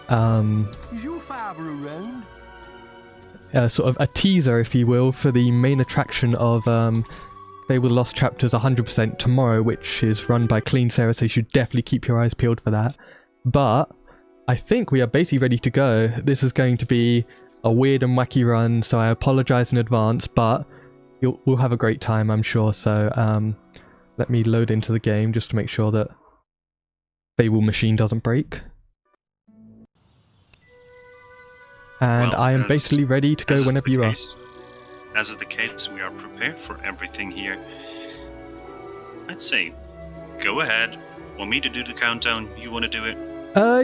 Is your father around? Sort of a teaser, if you will, for the main attraction of Fable Lost Chapters 100% tomorrow, which is run by Clean Sarah, so you should definitely keep your eyes peeled for that. But I think we are basically ready to go. This is going to be a weird and wacky run, so I apologise in advance, but we'll have a great time, I'm sure. So let me load into the game just to make sure that Fable machine doesn't break. And Well, I am basically ready to go whenever you are. As is the case, we are prepared for everything here. I'd say, go ahead. Want me to do the countdown? You want to do it?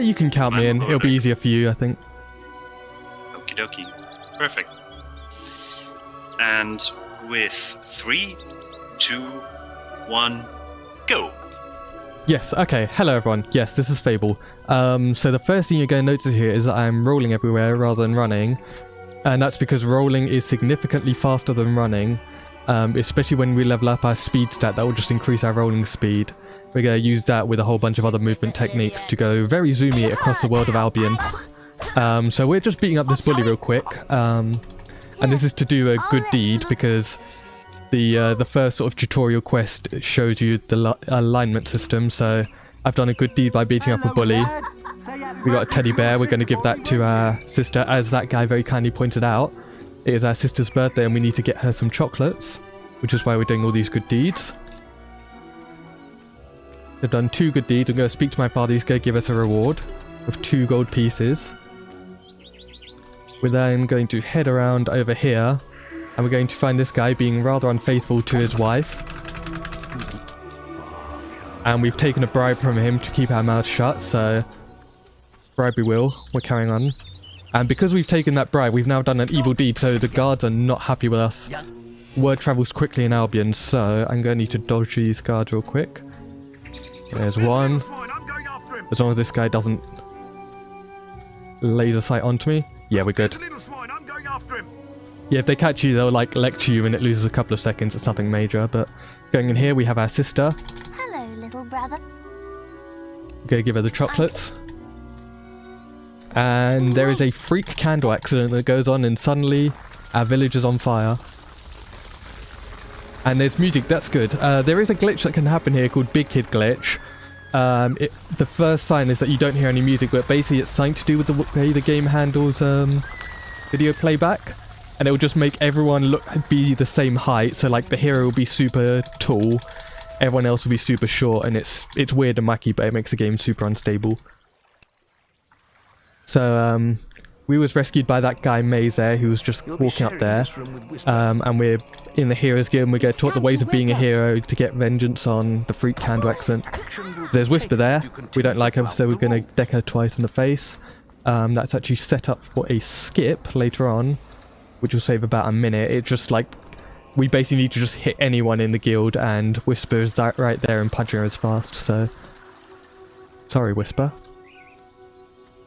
You can count me in. It'll be easier for you, I think. Okie dokie. Perfect. And with 3, 2, 1, go! Yes, okay. Hello everyone. Yes, this is Fable. So the first thing you're going to notice here is that I'm rolling everywhere rather than running. And that's because rolling is significantly faster than running. Especially when we level up our speed stat, that will just increase our rolling speed. We're going to use that with a whole bunch of other movement techniques to go very zoomy across the world of Albion. So we're just beating up this bully real quick. And this is to do a good deed because the first sort of tutorial quest shows you the alignment system. So I've done a good deed by beating up a bully. We got a teddy bear. We're going to give that to our sister. As that guy very kindly pointed out, it is our sister's birthday and we need to get her some chocolates, which is why we're doing all these good deeds. We've done 2 good deeds. I'm going to speak to my father. He's going to give us a reward of 2 gold pieces. We're then going to head around over here and we're going to find this guy being rather unfaithful to his wife. And we've taken a bribe from him to keep our mouths shut, so bribe we will. We're carrying on. And because we've taken that bribe, we've now done an evil deed, so the guards are not happy with us. Word travels quickly in Albion, so I'm going to need to dodge these guards real quick. There's one. As long as this guy doesn't laser sight onto me. Yeah, we're good. Yeah, if they catch you, they'll like lecture you and it loses a couple of seconds. It's nothing major, but going in here, we have our sister. Hello, little brother. We're going to give her the chocolates. And there is a freak candle accident that goes on and suddenly our village is on fire. And there's music, that's good. There is a glitch that can happen here called Big Kid Glitch. The first sign is that you don't hear any music, but basically it's something to do with the way the game handles video playback. And it will just make everyone be the same height, so like the hero will be super tall, everyone else will be super short, and it's weird and wacky, but it makes the game super unstable. So we was rescued by that guy Maze there, who was just walking up there, and we're in the Heroes Guild and we're going to taught the ways of being a hero to get vengeance on the freak candle accident. There's Whisper there, we don't like her, so we're going to deck her twice in the face. That's actually set up for a skip later on, which will save about a minute. It's just like, we basically need to just hit anyone in the guild and Whisper is right there and punching her as fast, so... Sorry, Whisper.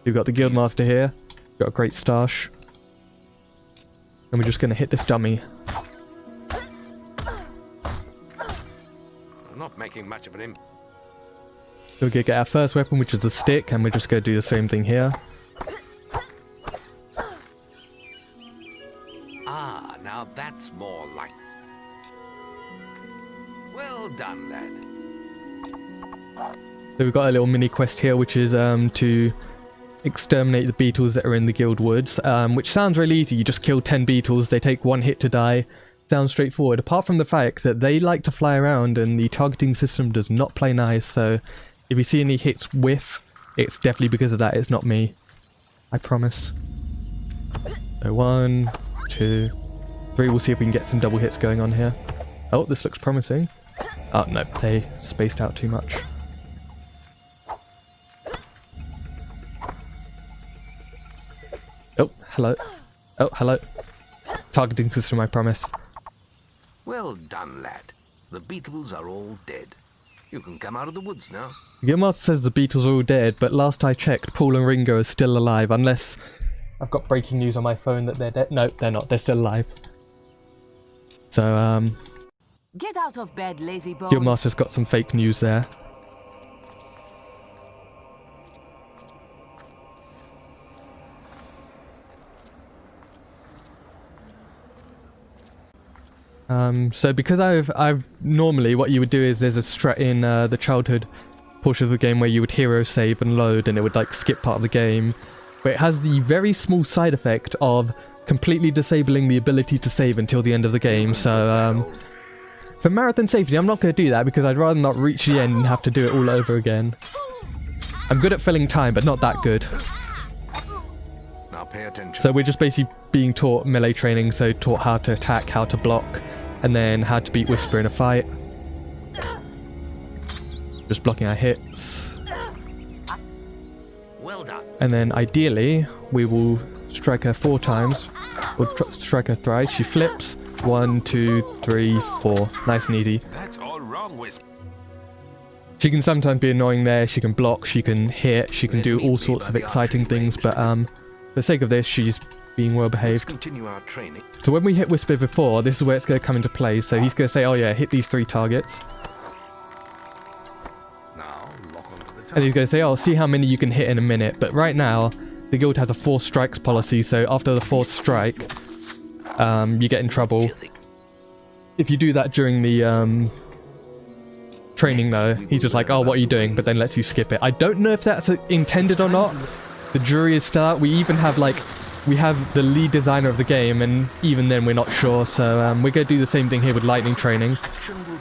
We've got the Guildmaster here, got a great stash. And we're just going to hit this dummy. I'm not making much of an impact. We're going to get our first weapon, which is the stick, and we're just going to do the same thing here. Ah, now that's more like... Well done, lad. So we've got a little mini quest here, which is to exterminate the beetles that are in the guild woods, which sounds really easy. You just kill 10 beetles, they take 1 hit to die. Sounds straightforward, apart from the fact that they like to fly around and the targeting system does not play nice, so if you see any hits whiff, it's definitely because of that. It's not me. I promise. So 1, 2, 3. We'll see if we can get some double hits going on here. Oh, this looks promising. Oh, no, they spaced out too much. Oh, hello. Oh, hello. Targeting system, I promise. Well done, lad. The beetles are all dead. You can come out of the woods now. The Guildmaster says the beetles are all dead, but last I checked, Paul and Ringo are still alive, unless I've got breaking news on my phone that they're dead. No, they're not. They're still alive. So, Get out of bed, lazy bones. Guildmaster's got some fake news there. So because I've normally what you would do is there's a strat in the childhood portion of the game where you would hero save and load and it would like skip part of the game, but it has the very small side effect of completely disabling the ability to save until the end of the game. So for marathon safety I'm not going to do that because I'd rather not reach the end and have to do it all over again. I'm good at filling time but not that good. Now pay attention. So we're just basically being taught melee training, so taught how to attack, how to block, and then how to beat Whisper in a fight. Just blocking our hits. Well done. And then ideally, we will strike her 4 times. We'll strike her thrice. She flips. 1, 2, 3, 4. Nice and easy. That's all wrong, Whisper. She can sometimes be annoying there. She can block, she can hit, she can do all sorts of exciting things, but for the sake of this, she's being well behaved. Continue our training. So when we hit Whisper before, this is where it's going to come into play. So he's going to say, oh yeah, hit these 3 targets. Now lock onto the And he's going to say, oh, see how many you can hit in a minute. But right now, the guild has a 4 strikes policy, so after the 4th strike, you get in trouble. If you do that during the training though, he's just like, oh, what are you doing? But then lets you skip it. I don't know if that's intended or not. The jury is still out. We even have we have the lead designer of the game, and even then we're not sure. So we're going to do the same thing here with lightning training.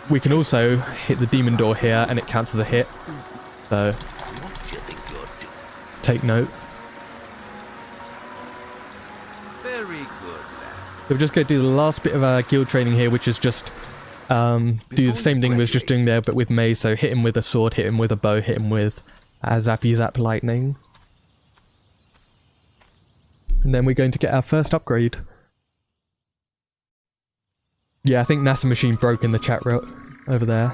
We can also hit the demon door here and it counts as a hit. So take note. Very good, lad. So we're just going to do the last bit of guild training here, which is just do the same thing we was just doing there, but with May. So hit him with a sword, hit him with a bow, hit him with zappy zap lightning. And then we're going to get our first upgrade. Yeah, I think NASA Machine broke in the chat route over there.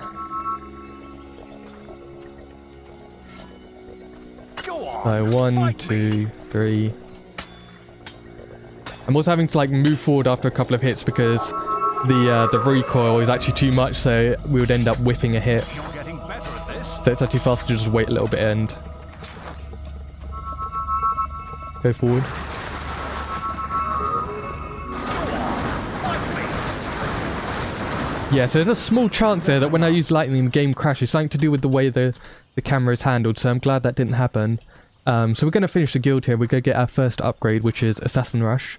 So 1, 2, 3. I'm also having to like move forward after a couple of hits because the recoil is actually too much, so we would end up whiffing a hit. So it's actually faster to just wait a little bit and go forward. Yeah, so there's a small chance there that when I use lightning the game crashes. Something to do with the way the camera is handled, so I'm glad that didn't happen. So we're going to finish the guild here. We're going to get our first upgrade, which is Assassin Rush.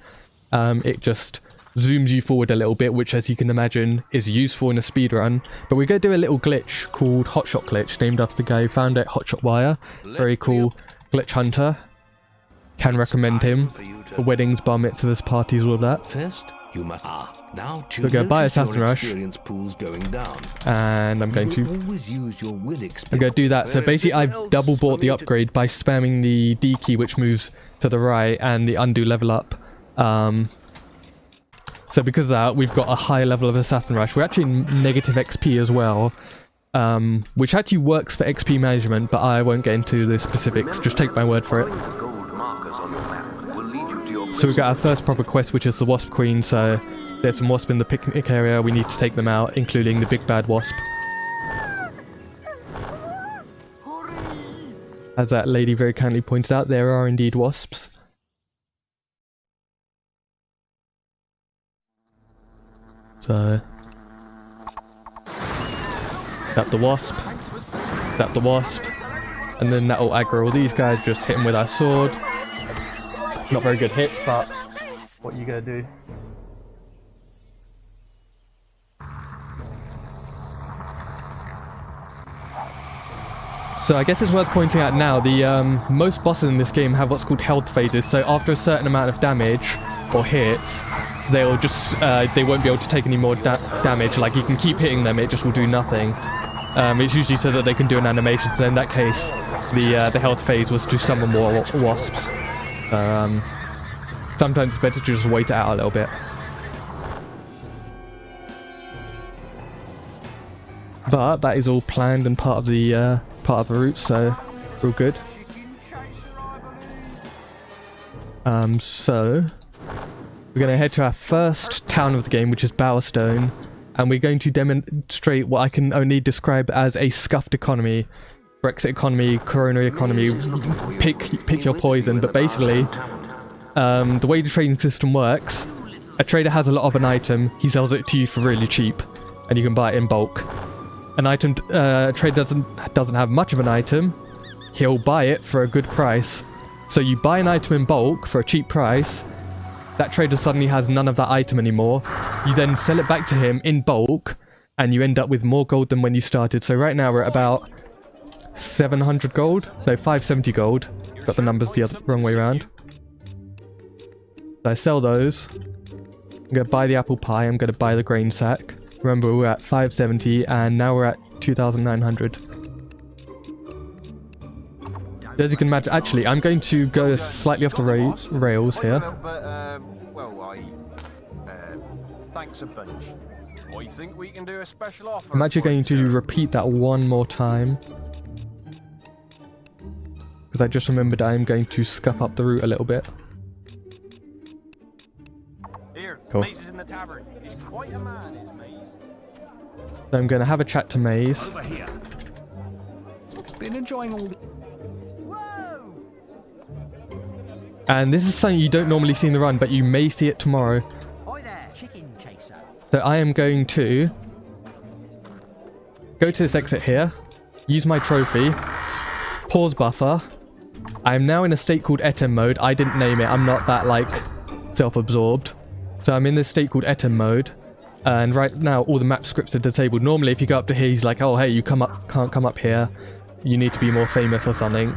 It just zooms you forward a little bit, which as you can imagine is useful in a speedrun. But we're going to do a little glitch called Hotshot Glitch, named after the guy who found it, Hotshot Wire. Very cool glitch hunter. Can recommend him for weddings, bar mitzvahs, parties, all of that. First, you must now choose. We're going to buy Assassin Rush, pools going down. and I'm going to do that. So basically I've double bought the upgrade by spamming the D key, which moves to the right, and the undo level up. So because of that, we've got a high level of Assassin Rush. We're actually negative XP as well, which actually works for XP management, but I won't get into the specifics. Just take my word for it. So we've got our first proper quest, which is the Wasp Queen. So there's some wasp in the picnic area. We need to take them out, including the big bad wasp. As that lady very kindly pointed out, there are indeed wasps. So tap the wasp, tap the wasp, and then that'll aggro all these guys. Just hit them with our sword. Not very good hits, but what you gonna do? So I guess it's worth pointing out now, the most bosses in this game have what's called health phases. So after a certain amount of damage or hits, they'll just they won't be able to take any more damage. Like you can keep hitting them, it just will do nothing. It's usually so that they can do an animation. So in that case, the health phase was to summon more wasps. Sometimes it's better to just wait it out a little bit. But that is all planned and part of the route, so we're all good. So we're going to head to our first town of the game, which is Bowerstone, and we're going to demonstrate what I can only describe as a scuffed economy. Brexit economy, coronary economy, pick your poison, but basically the way the trading system works a trader has a lot of an item, he sells it to you for really cheap, and you can buy it in bulk. A trader doesn't have much of an item, he'll buy it for a good price. So you buy an item in bulk for a cheap price, that trader suddenly has none of that item anymore. You then sell it back to him in bulk, and you end up with more gold than when you started. So right now we're at about 700 gold? No, 570 gold. Got the numbers the wrong way around. So I sell those. I'm going to buy the apple pie, I'm going to buy the grain sack. Remember, we're at 570, and now we're at 2,900. As you can imagine, actually, I'm going to go slightly off the rails here. Thanks a bunch. I think we can do a special offer. I'm actually going to repeat that one more time, because I just remembered I'm going to scuff up the route a little bit. Here, cool. Maze is in the tavern. He's quite a man, is Maze. So I'm going to have a chat to Maze. Over here. Been enjoying all the... And this is something you don't normally see in the run, but you may see it tomorrow. Hi there, chicken chaser. So I am going to go to this exit here, use my trophy, pause buffer. I am now in a state called Etem mode. I didn't name it. I'm not that, like, self-absorbed. So I'm in this state called Etem mode. And right now, all the map scripts are disabled. Normally, if you go up to here, he's like, oh, hey, you can't come up here. You need to be more famous or something.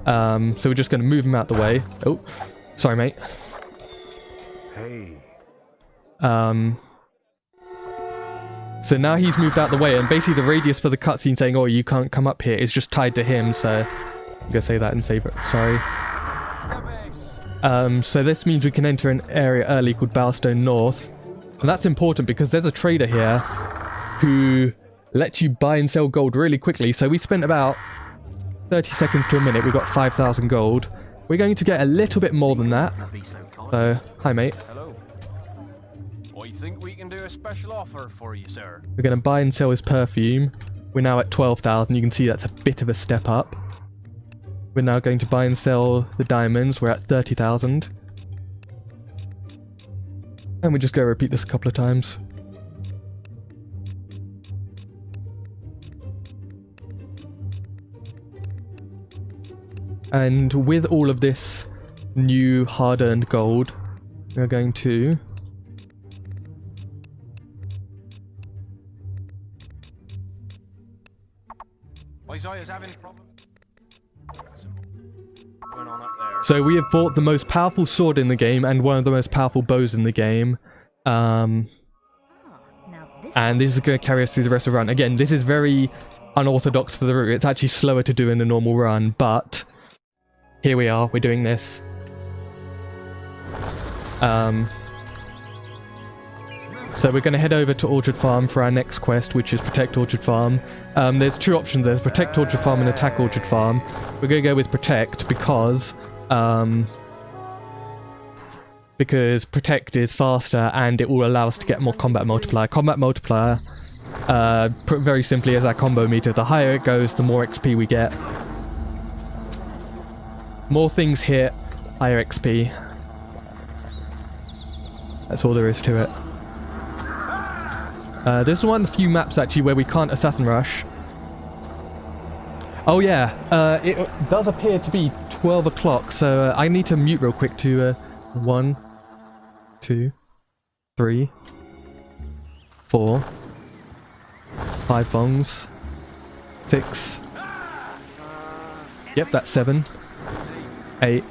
So we're just going to move him out the way. Oh, sorry, mate. Hey. So now he's moved out the way, and basically the radius for the cutscene saying, oh, you can't come up here is just tied to him, so I'm going to say that and save it. Sorry. So this means we can enter an area early called Bowstone North. And that's important because there's a trader here who lets you buy and sell gold really quickly. So we spent about 30 seconds to a minute. We got 5,000 gold. We're going to get a little bit more than that. So, hi mate. Hello. I think we can do a special offer for you, sir. We're going to buy and sell his perfume. We're now at 12,000. You can see that's a bit of a step up. We're now going to buy and sell the diamonds. We're at 30,000. And we just go repeat this a couple of times. And with all of this new hard-earned gold, we're going to Isaiah's having problems. Going on up there. So we have bought the most powerful sword in the game and one of the most powerful bows in the game. And this is going to carry us through the rest of the run. Again, this is very unorthodox for the route. It's actually slower to do in the normal run, but here we are. We're doing this. So we're going to head over to Orchard Farm for our next quest, which is Protect Orchard Farm. There's two options. There's Protect Orchard Farm and Attack Orchard Farm. We're going to go with Protect because Protect is faster and it will allow us to get more combat multiplier. Combat multiplier, put very simply, as our combo meter. The higher it goes, the more XP we get. More things hit, higher XP. That's all there is to it. This is one of the few maps actually where we can't assassin rush. Oh yeah, it does appear to be 12 o'clock, so I need to mute real quick to 1, 2, 3, 4, 5 bongs, 6. Yep, that's 7, 8,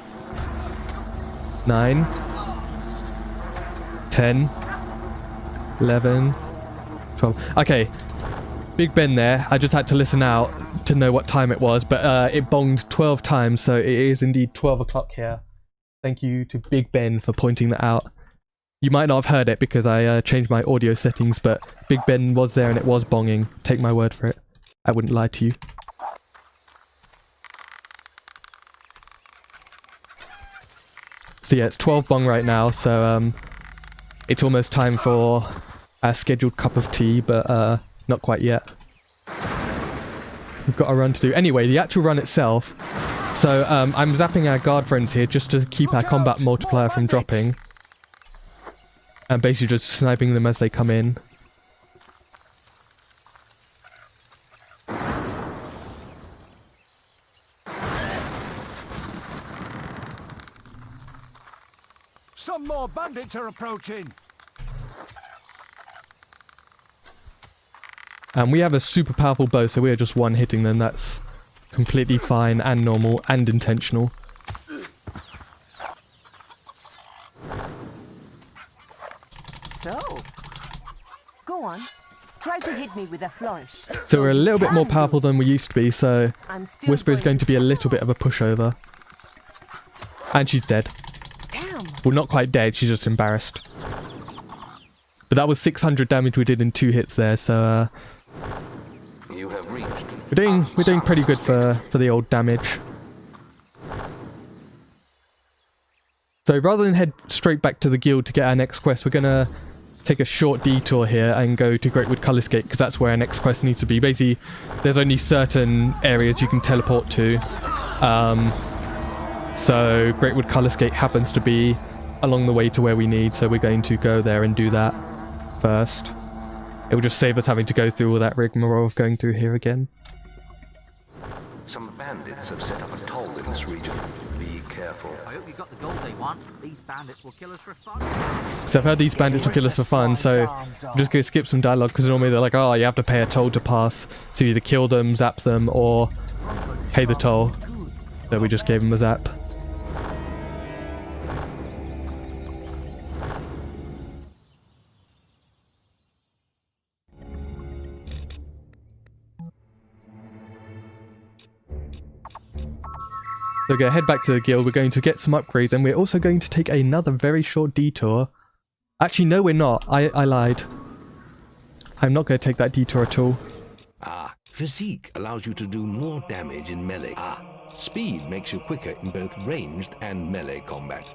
9, 10, 11, 12. Okay, Big Ben there. I just had to listen out to know what time it was, but it bonged 12 times, so it is indeed 12 o'clock here. Thank you to Big Ben for pointing that out. You might not have heard it because I changed my audio settings, but Big Ben was there and it was bonging. Take my word for it. I wouldn't lie to you. So yeah, it's 12 bong right now, so it's almost time for our scheduled cup of tea, but not quite yet. We've got a run to do. Anyway, the actual run itself. So I'm zapping our guard friends here just to keep our combat multiplier from dropping. And basically just sniping them as they come in. Some more bandits are approaching. And we have a super powerful bow, so we are just one hitting them. That's completely fine and normal and intentional. So, go on. Try to hit me with a flourish. So we're a little bit more powerful than we used to be, so I'm still Whisper is going to be a little bit of a pushover. And she's dead. Damn. Well, not quite dead, she's just embarrassed. But that was 600 damage we did in 2 hits there, so You have reached. we're doing pretty good for the old damage. So rather than head straight back to the guild to get our next quest, we're gonna take a short detour here and go to Greatwood Colorscape, because that's where our next quest needs to be. Basically, there's only certain areas you can teleport to. So Greatwood Colorscape happens to be along the way to where we need, so we're going to go there and do that first. It will just save us having to go through all that rigmarole of going through here again. Some bandits have set up a toll in this region. Be careful. I hope you got the gold they want. These bandits will kill us for fun. So I've heard these bandits will kill us for fun, so I'm just going to skip some dialogue, because normally they're like, oh, you have to pay a toll to pass. So you either kill them, zap them, or pay the toll. So we just gave them a zap. So we're going to head back to the guild, we're going to get some upgrades, and we're also going to take another very short detour. Actually, no, we're not. I lied. I'm not going to take that detour at all. Physique allows you to do more damage in melee. Speed makes you quicker in both ranged and melee combat.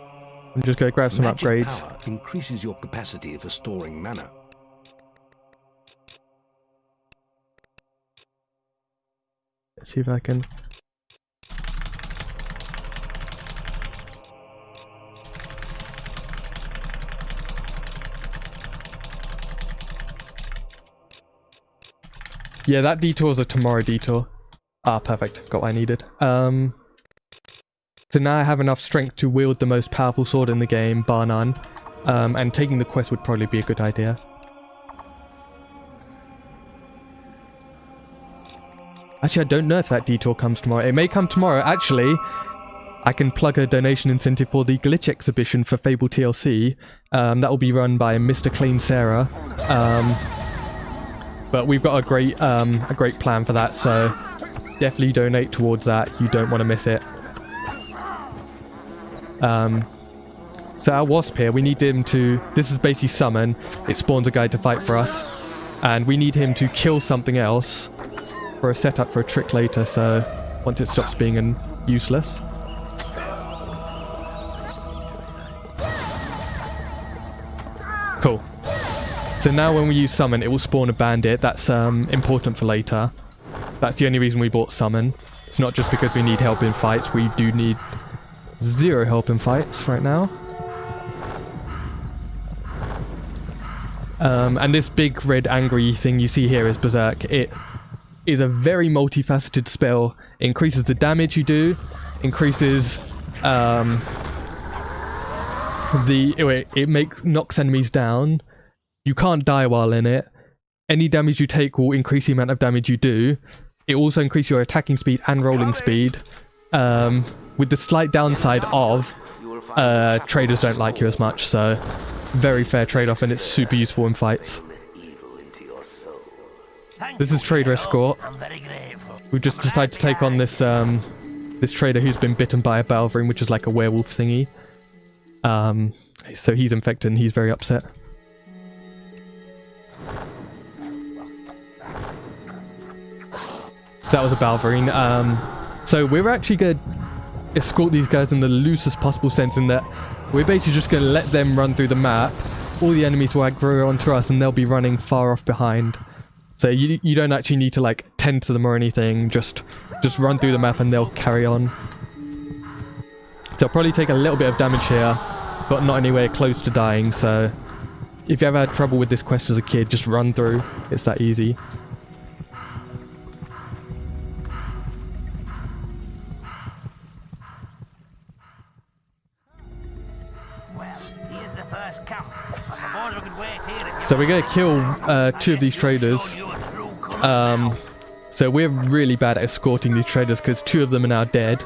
I'm just going to grab some Magic upgrades. power increases your capacity for storing mana. Let's see if I can... Yeah, that detour is a tomorrow detour. Perfect. Got what I needed. So now I have enough strength to wield the most powerful sword in the game, bar none. And taking the quest would probably be a good idea. Actually, I don't know if that detour comes tomorrow. It may come tomorrow. Actually, I can plug a donation incentive for the Glitch exhibition for Fable TLC. That will be run by Mr. Clean Sarah. But we've got a great plan for that, so definitely donate towards that. You don't want to miss it. So our wasp here, we need him to... This is basically summon. It spawns a guy to fight for us. And we need him to kill something else for a setup for a trick later, so once it stops being useless. Cool. So now when we use summon, it will spawn a bandit. That's important for later. That's the only reason we bought summon. It's not just because we need help in fights. We do need 0 help in fights right now. And this big red angry thing you see here is Berserk. It is a very multifaceted spell. It increases the damage you do, increases it knocks enemies down. You can't die while in it. Any damage you take will increase the amount of damage you do. It also increases your attacking speed and rolling speed. With the slight downside of traders don't like you as much, so very fair trade-off, and it's super useful in fights. This is Trader Escort. We've just decided to take on this this trader who's been bitten by a Balverine, which is like a werewolf thingy. So he's infected and he's very upset. So that was a Balverine. So we're actually going to escort these guys in the loosest possible sense, in that we're basically just going to let them run through the map. All the enemies will aggro onto us and they'll be running far off behind. So you don't actually need to like tend to them or anything, just run through the map and they'll carry on. So I'll probably take a little bit of damage here, but not anywhere close to dying, so If you ever had trouble with this quest as a kid, just run through. It's that easy. So we're going to kill 2 of these traders. So we're really bad at escorting these traders because 2 of them are now dead.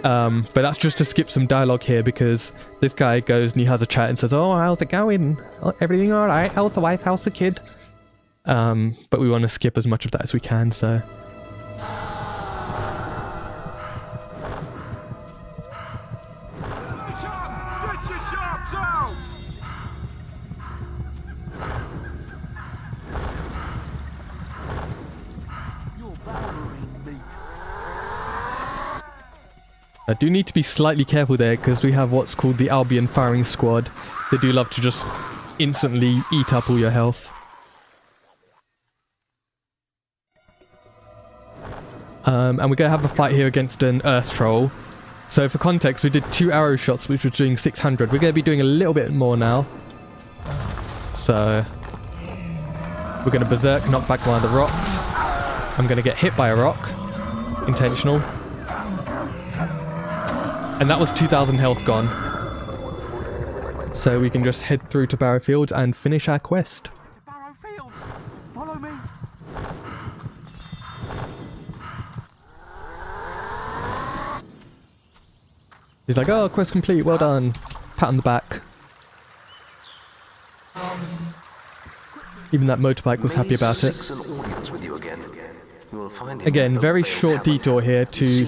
But that's just to skip some dialogue here because this guy goes and he has a chat and says, "Oh, how's it going? Everything alright? How's the wife? How's the kid?" But we want to skip as much of that as we can, so... I do need to be slightly careful there because we have what's called the Albion firing squad. They do love to just instantly eat up all your health. And we're going to have a fight here against an Earth Troll. So for context, we did 2 arrow shots, which was doing 600. We're going to be doing a little bit more now. So we're going to berserk, knock back one of the rocks. I'm going to get hit by a rock. Intentional. And that was 2,000 health gone. So we can just head through to Barrowfields and finish our quest. Barrowfields, follow me. He's like, "Oh, quest complete, well done." Pat on the back. Even that motorbike was happy about it. Again, very short detour here to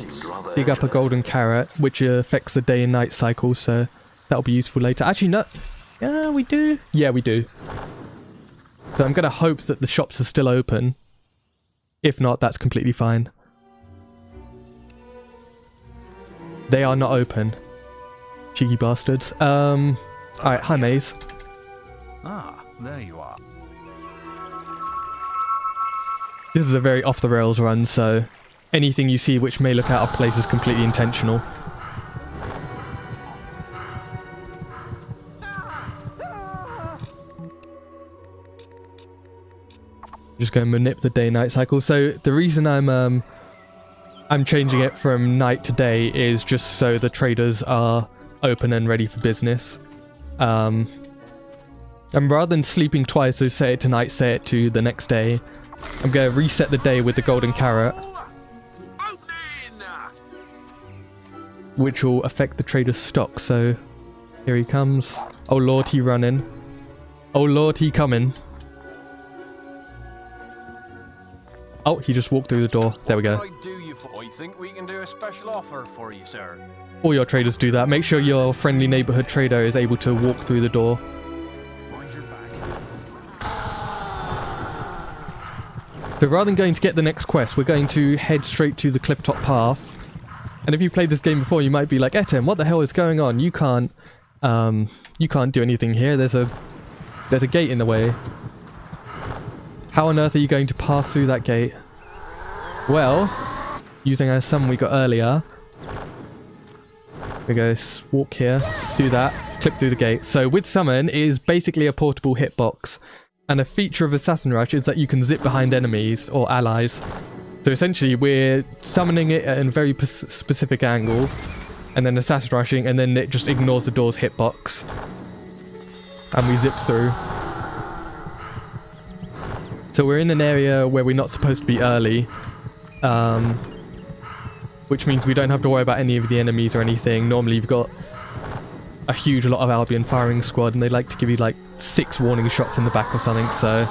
dig up a golden carrot, which affects the day and night cycle, so that'll be useful later. Actually, no. Yeah, we do. Yeah, we do. So I'm going to hope that the shops are still open. If not, that's completely fine. They are not open. Cheeky bastards. Alright, hi Maze. Ah, there you are. This is a very off-the-rails run, so anything you see which may look out of place is completely intentional. Just going to manip the day-night cycle. So the reason I'm changing it from night to day is just so the traders are open and ready for business. And rather than sleeping twice, so say it tonight, say it to the next day, I'm going to reset the day with the golden carrot, which will affect the trader's stock. So here he comes. Oh lord, he running. Oh lord, he coming. Oh, he just walked through the door. There we go. I think we can do a special offer for you, sir. All your traders do that. Make sure your friendly neighborhood trader is able to walk through the door. So rather than going to get the next quest, we're going to head straight to the cliff-top path. And if you played this game before, you might be like, "Etem, what the hell is going on? You can't do anything here. There's a gate in the way. How on earth are you going to pass through that gate?" Well, using our summon we got earlier, we go walk here, do that, clip through the gate. So with summon, it is basically a portable hitbox. And a feature of Assassin Rush is that you can zip behind enemies or allies. So essentially we're summoning it at a very specific angle and then Assassin Rushing, and then it just ignores the door's hitbox. And we zip through. So we're in an area where we're not supposed to be early. Which means we don't have to worry about any of the enemies or anything. Normally you've got a huge lot of Albion firing squad and they like to give you like 6 warning shots in the back or something, so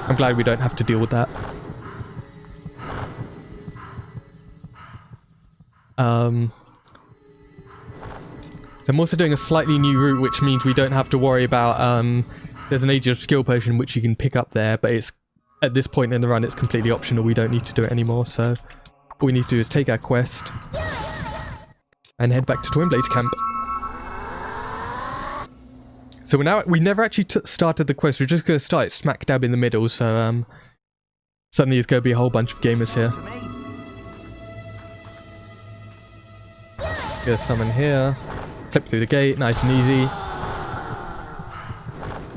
I'm glad we don't have to deal with that. So I'm also doing a slightly new route, which means we don't have to worry about there's an Age of Skill potion which you can pick up there, but it's at this point in the run it's completely optional. We don't need to do it anymore, so all we need to do is take our quest and head back to Twinblade's camp. So we never actually started the quest. We're just going to start it smack dab in the middle. So suddenly there's going to be a whole bunch of gamers here. Get a summon here. Flip through the gate, nice and easy.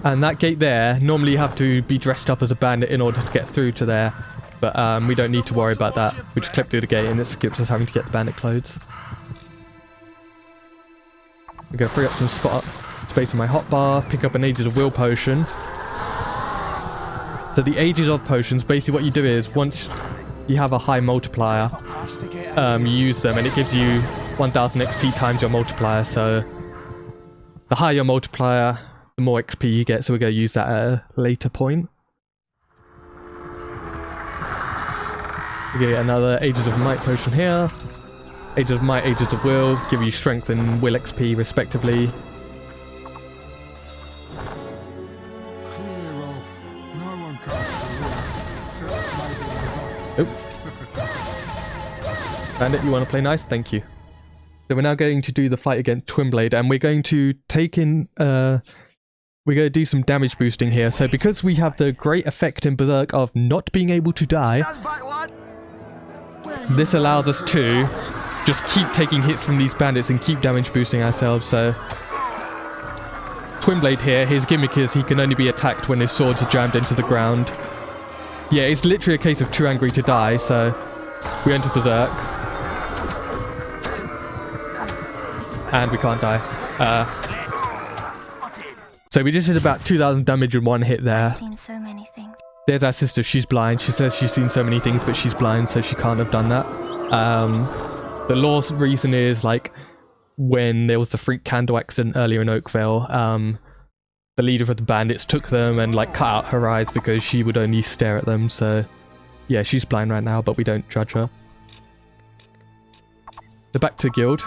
And that gate there, normally you have to be dressed up as a bandit in order to get through to there. But we don't need to worry about that. We just clip through the gate and it skips us having to get the bandit clothes. We go free up some space on my hotbar, pick up an Ages of Will potion. So the Ages of potions, basically what you do is once you have a high multiplier, you use them and it gives you 1000 XP times your multiplier. So the higher your multiplier, the more XP you get. So we're going to use that at a later point. We get another Ages of Might potion here. Ages of Might, Ages of Will, give you strength and will XP respectively. Oops. Bandit, you want to play nice? Thank you. So we're now going to do the fight against Twinblade, and we're going to take in, we're going to do some damage boosting here. So because we have the great effect in Berserk of not being able to die, this allows us to just keep taking hits from these bandits and keep damage boosting ourselves. So Twinblade here, his gimmick is he can only be attacked when his swords are jammed into the ground. Yeah, it's literally a case of too angry to die, so we enter Berserk. And we can't die. So we just did about 2000 damage in one hit there. I've seen so many things. There's our sister, she's blind. She says she's seen so many things, but she's blind, so she can't have done that. The law's reason is, like, when there was the freak candle accident earlier in Oakvale, the leader of the bandits took them and, like, cut out her eyes because she would only stare at them, so yeah, she's blind right now, but we don't judge her. So back to the guild.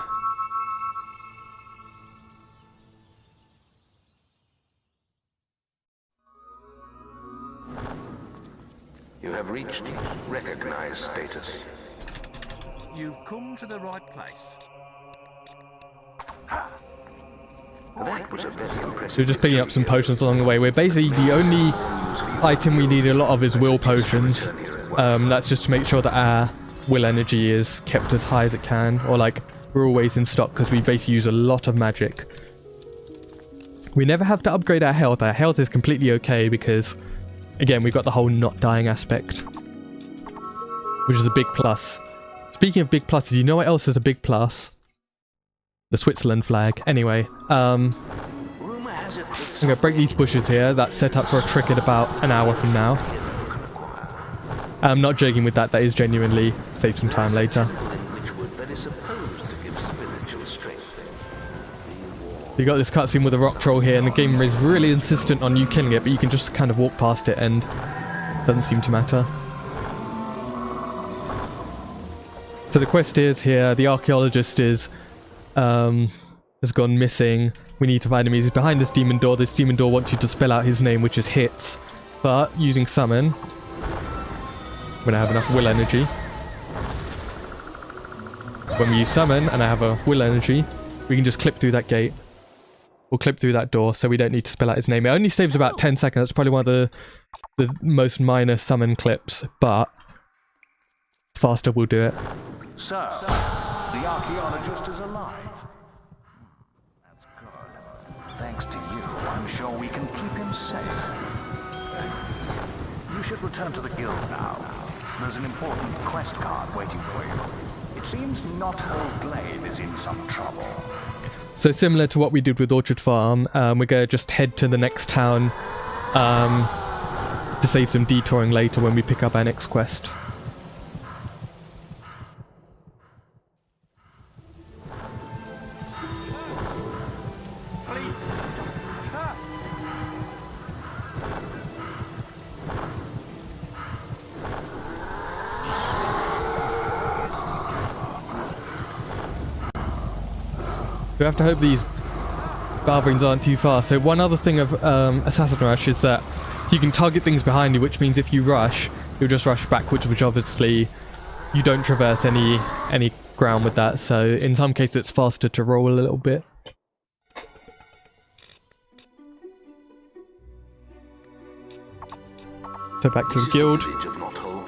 You have reached recognized status. You've come to the right place. That was a very impressive. So we're just picking up some potions along the way. We're basically the only item we need a lot of is will potions. That's just to make sure that our will energy is kept as high as it can, or like we're always in stock because we basically use a lot of magic. We never have to upgrade our health. Our health is completely okay because, again, we've got the whole not dying aspect, which is a big plus. Speaking of big pluses, you know what else is a big plus? The Switzerland flag. Anyway, I'm going to break these bushes here. That's set up for a trick in about an hour from now. I'm not joking with that. That is genuinely save some time later. You got this cutscene with a rock troll here, and the game is really insistent on you killing it, but you can just kind of walk past it and it doesn't seem to matter. So the quest is here, the archaeologist is has gone missing. We need to find him. He's behind this demon door. This demon door wants you to spell out his name, which is Hits. But using summon, when I have enough will energy. When we use summon and I have a will energy, we can just clip through that gate. We'll clip through that door, so we don't need to spell out his name. It only saves about 10 seconds. That's probably one of the most minor summon clips, but faster we'll do it. Sir, the archaeologist is alive. That's good. Thanks to you, I'm sure we can keep him safe. You should return to the guild now. There's an important quest card waiting for you. It seems Knothold Glade is in some trouble. So similar to what we did with Orchard Farm, we're going to just head to the next town to save some detouring later when we pick up our next quest. We have to hope these Balverines aren't too far. So one other thing of Assassin Rush is that you can target things behind you, which means if you rush, you'll just rush backwards, which obviously you don't traverse any ground with that. So in some cases it's faster to roll a little bit. So back to the guild.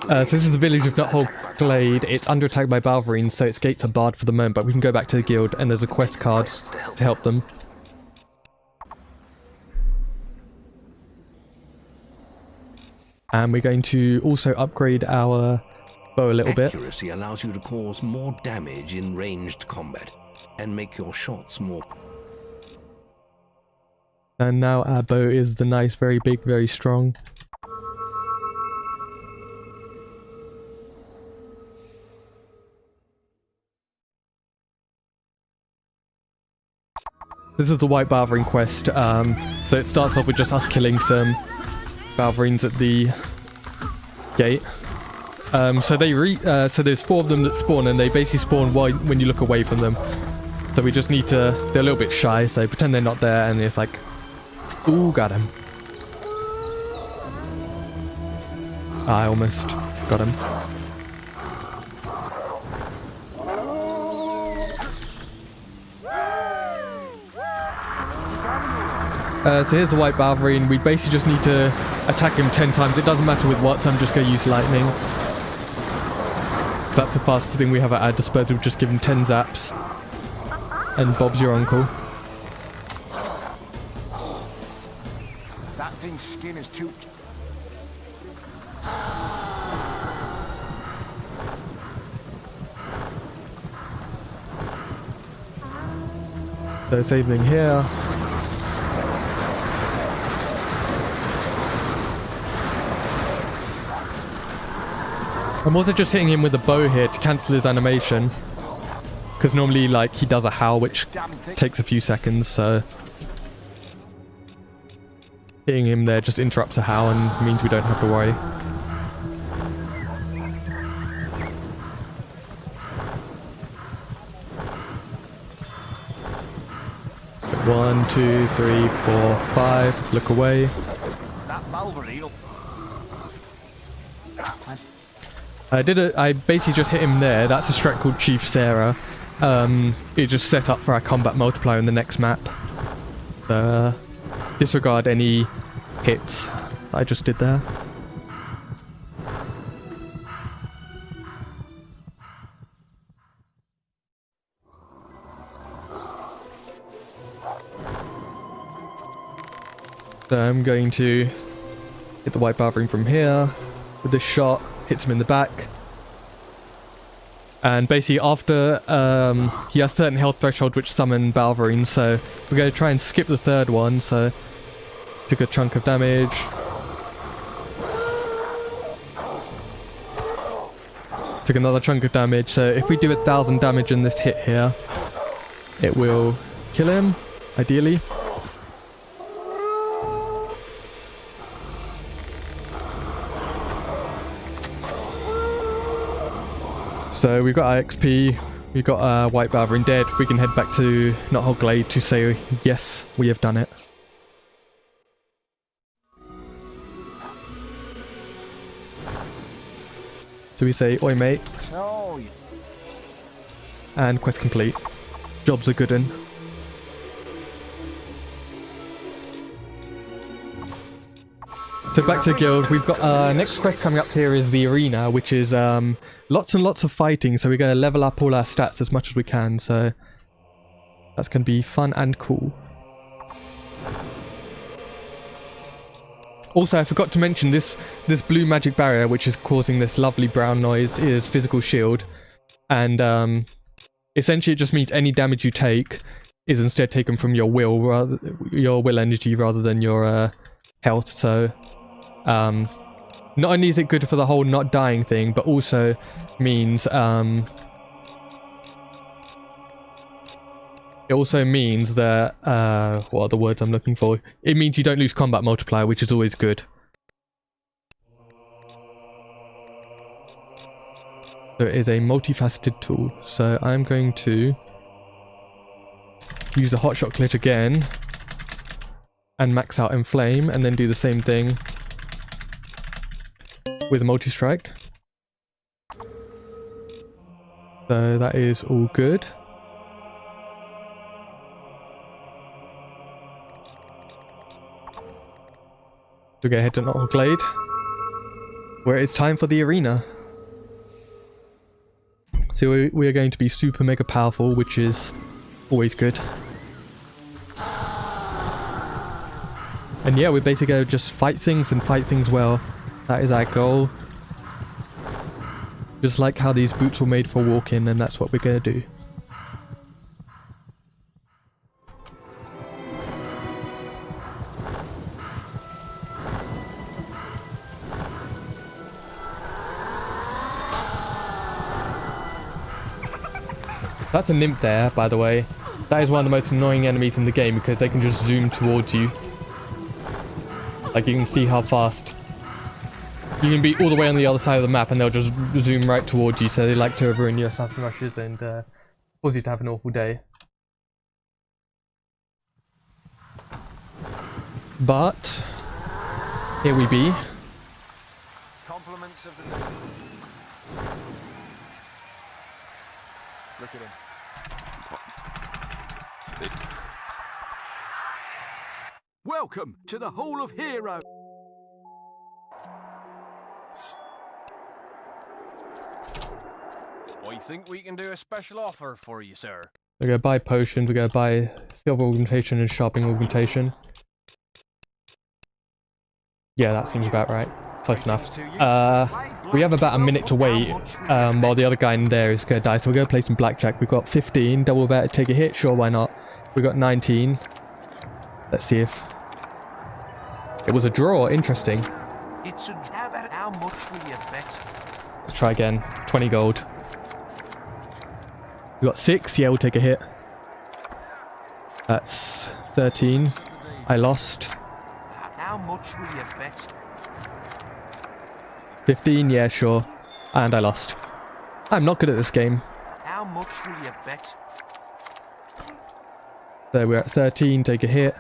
So this is the village of Knothold Glade. It's under attack by Balverines, so its gates are barred for the moment, but we can go back to the guild and there's a quest card to help them. And we're going to also upgrade our bow a little bit. Accuracy allows you to cause more damage in ranged combat and make your shots more... And now our bow is the nice, very big, very strong. This is the White Balverine quest, so it starts off with just us killing some Balverines at the gate. So there's 4 of them that spawn, and they basically spawn when you look away from them. So we just need to... They're a little bit shy, so pretend they're not there, and it's like... Ooh, got him. I almost got him. So here's the White Balverine. We basically just need to attack him 10 times. It doesn't matter with what, so I'm just going to use lightning. So that's the fastest thing we have at our disposal. Just give him 10 zaps. And Bob's your uncle. That thing's skin is too... So same thing here. I'm also just hitting him with a bow here to cancel his animation. Because normally, like, he does a howl, which takes a few seconds, so... Hitting him there just interrupts a howl and means we don't have to worry. One, 2, 3, 4, 5. Look away. That Balverine. I basically just hit him there. That's a strat called Chief Sarah. It just set up for our combat multiplier in the next map. Disregard any hits that I just did there. So I'm going to hit the White Balverine from here with this shot. Hits him in the back. And basically after he has certain health threshold which summon Balverine, so we're going to try and skip the third one, so took a chunk of damage. Took another chunk of damage, so if we do 1,000 damage in this hit here, it will kill him, ideally. So we've got our XP, we've got our White Balverine dead. We can head back to Knothole Glade to say, yes, we have done it. So we say, oi mate. Oh, And quest complete. Job's a good one. So back to the guild, we've got our next quest coming up here is the arena, which is lots and lots of fighting, so we're going to level up all our stats as much as we can, so that's going to be fun and cool. Also, I forgot to mention this blue magic barrier, which is causing this lovely brown noise, is physical shield, and essentially it just means any damage you take is instead taken from your will energy rather than your health, so not only is it good for the whole not dying thing, but also means it also means that what are the words I'm looking for? It means you don't lose combat multiplier, which is always good. So it is a multifaceted tool. So I'm going to use the hotshot clit again and max out Inflame, and then do the same thing with a multi-strike. So that is all good. We'll go ahead to Knothole Glade, where it's time for the arena. So we are going to be super mega powerful, which is always good. And yeah, we're basically going to just fight things and fight things well. That is our goal. Just like how these boots were made for walking, and that's what we're going to do. That's a nymph there, by the way. That is one of the most annoying enemies in the game because they can just zoom towards you. Like, you can see how fast. You can be all the way on the other side of the map and they'll just zoom right towards you, so they like to ruin your assassin rushes and cause you to have an awful day. But here we be. Compliments of the day. Look at him. Welcome to the Hall of Heroes. I think we can do a special offer for you, sir. We're going to buy potions, we're going to buy silver augmentation and sharpening augmentation. Yeah, that seems about right. Close enough. We have about a minute to wait while the other guy in there is going to die, so we're going to play some blackjack. We've got 15, double bet, take a hit, sure, why not? We've got 19. Let's see if... It was a draw, interesting. It's a how much will you bet? Let's try again. 20 gold. We got 6, yeah, we'll take a hit. That's 13. I lost. How much will you bet? 15, yeah, sure. And I lost. I'm not good at this game. How much will you bet? So we're at 13, take a hit.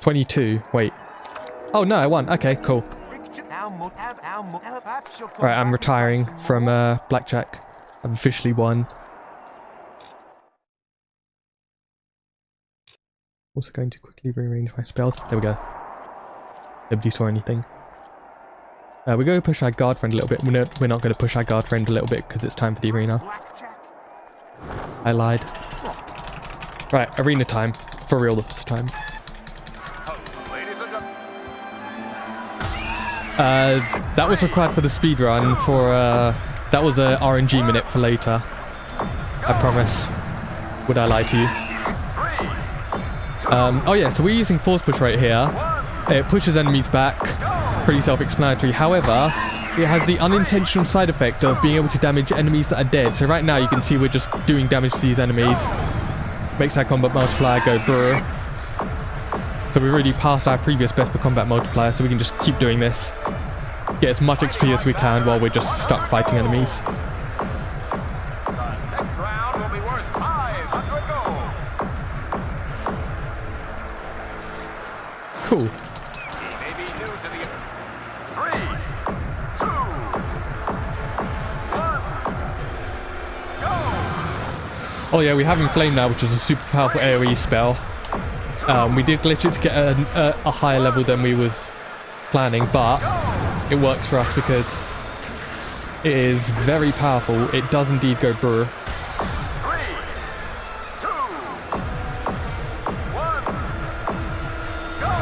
22, wait. Oh no, I won. Okay, cool. Alright, I'm retiring from blackjack. I've officially won. Also going to quickly rearrange my spells. There we go. Nobody saw anything. We're going to push our guard friend a little bit. We're not going to push our guard friend a little bit because it's time for the arena. I lied. Right, arena time. For real this time. That was required for the speedrun for, that was a RNG minute for later. I promise. Would I lie to you? Oh yeah, so we're using force push right here. It pushes enemies back. Pretty self-explanatory. However, it has the unintentional side effect of being able to damage enemies that are dead. So right now you can see we're just doing damage to these enemies. Makes our combat multiplier go brr. So we're already past our previous best per combat multiplier, so we can just keep doing this. Get as much XP as we can while we're just stuck fighting enemies. Next round will be worth 500 gold. Cool. He may be new to the 3, 2, 1, go! Oh yeah, we have Inflame now, which is a super powerful AoE spell. We did glitch it to get a higher level than we was planning, but it works for us because it is very powerful. It does indeed go brr. 3, 2, 1, go!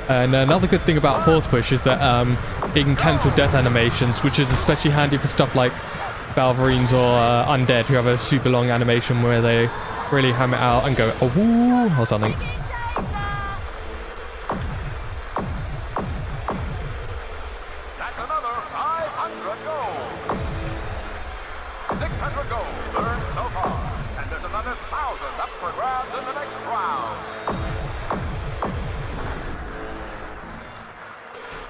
And another good thing about force push is that it can cancel death animations, which is especially handy for stuff like Balverines or Undead, who have a super long animation where they really ham it out and go, oh, woo, or something. That's another 500 gold. 600 gold earned so far. And there's another 1,000 up for grabs in the next round.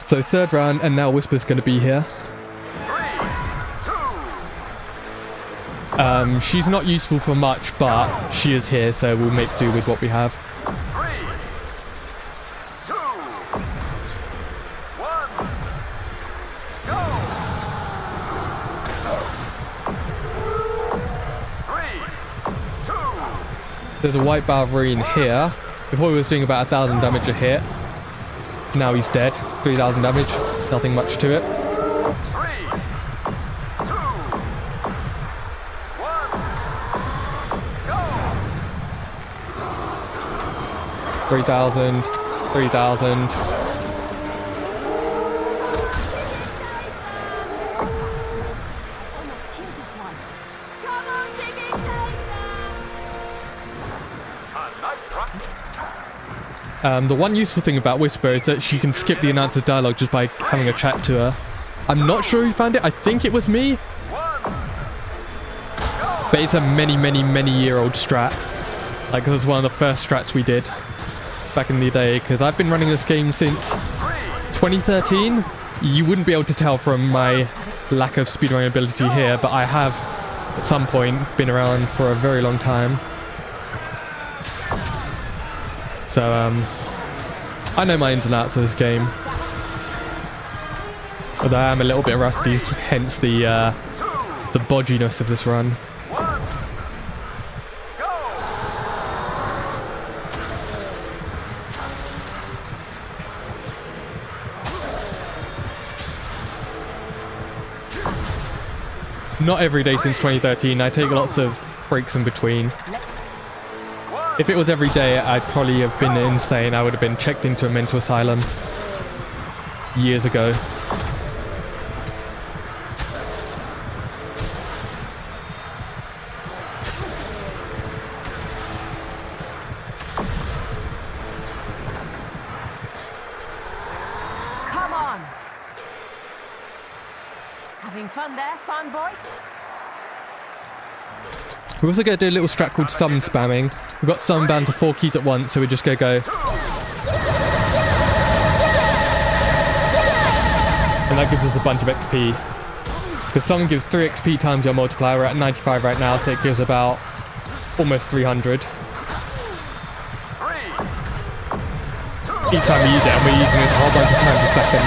So third round, and now Whisper's going to be here. 3, 2, She's not useful for much, but she is here, so we'll make do with what we have. 3, 2, 1, go! 3, 2, There's a white Balverine here. Before we were doing about 1,000 damage a hit. Now he's dead. 3,000 damage. Nothing much to it. 3, 2, 1, 3,000, 3,000. The one useful thing about Whisper is that she can skip the announcer's dialogue just by having a chat to her. I'm not sure who found it. I think it was me. But it's a many year old strat. Like, it was one of the first strats we did back in the day, because I've been running this game since 2013. You wouldn't be able to tell from my lack of speedrunning ability here, but I have at some point been around for a very long time. So, I know my ins and outs of this game. Although I am a little bit rusty, hence the bodginess of this run. Not every day since 2013. I take lots of breaks in between. If it was every day, I'd probably have been insane. I would have been checked into a mental asylum years ago. Come on. Having fun there, fun boy? We're also going to do a little strat called summon spamming. We've got summon bound to 4 keys at once, so we're just going to go. And that gives us a bunch of XP. Because summon gives 3 XP times your multiplier. We're at 95 right now, so it gives about almost 300. Each time we use it, and we're using this a whole bunch of times a second.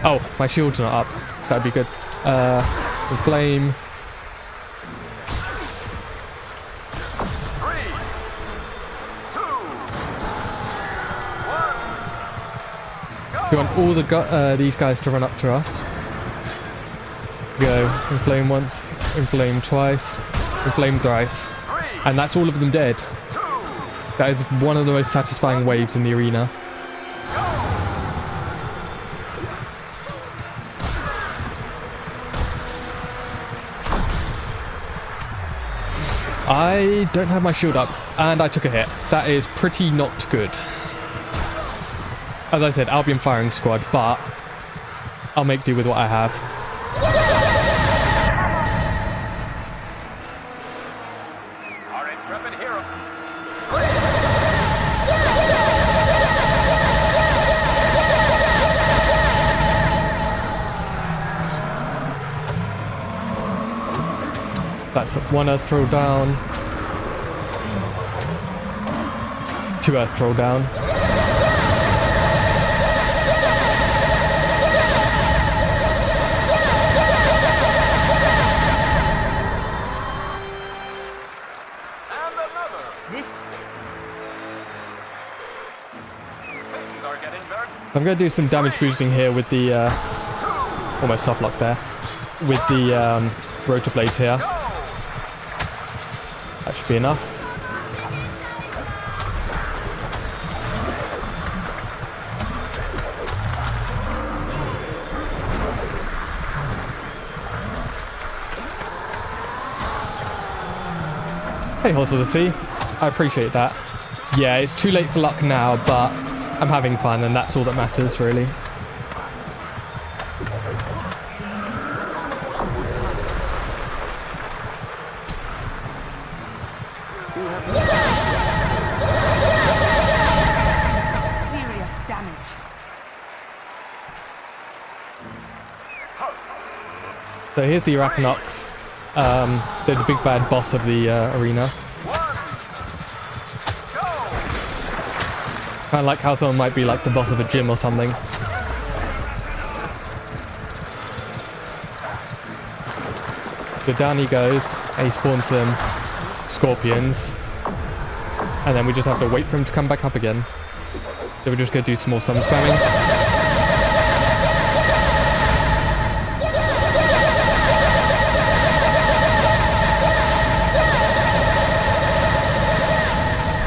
Oh, my shield's not up. That'd be good. Flame. 3, 2, 1, We want all the these guys to run up to us. Go. Inflame once. Inflame twice. Inflame thrice. And that's all of them dead. That is one of the most satisfying waves in the arena. I don't have my shield up, and I took a hit. That is pretty not good. As I said, I'll be in firing squad, but I'll make do with what I have. our intrepid hero. That's 1 earth troll down. 2 earth troll down. And another. This Things are getting very... I'm going to do some damage boosting here with the almost soft lock there. With the rotor blades here. That should be enough. Hey, Horse of the Sea. I appreciate that. Yeah, it's too late for luck now, but I'm having fun, and that's all that matters, really. some serious damage. So here's the Arachnox. They're the big bad boss of the arena. Kind of like how someone might be like the boss of a gym or something. So down he goes, and he spawns some scorpions. And then we just have to wait for him to come back up again. So we're just going to do some more summon spamming.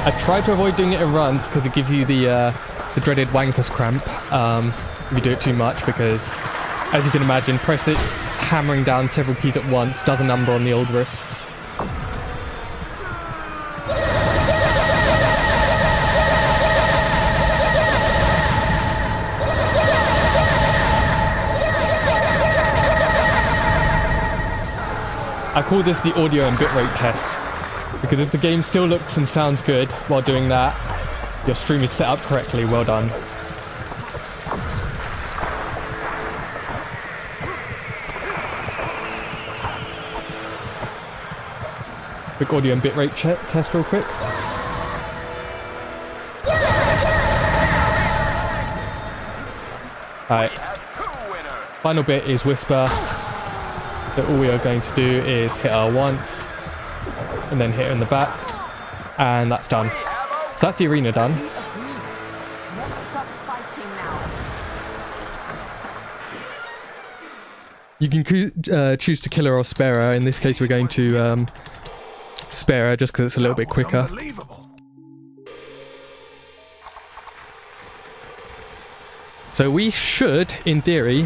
I try to avoid doing it in runs because it gives you the dreaded wanker's cramp if you do it too much, because as you can imagine, press it hammering down several keys at once does a number on the old wrists. I call this the audio and bitrate test, because if the game still looks and sounds good while doing that, your stream is set up correctly. Well done. Quick audio and bitrate test real quick. Alright. Final bit is whisper. So all we are going to do is hit her once, and then hit her in the back, and that's done. So that's the arena done. Let's stop fighting now. You can choose to kill her or spare her. In this case, we're going to spare her just because it's a little bit quicker. So we should, in theory,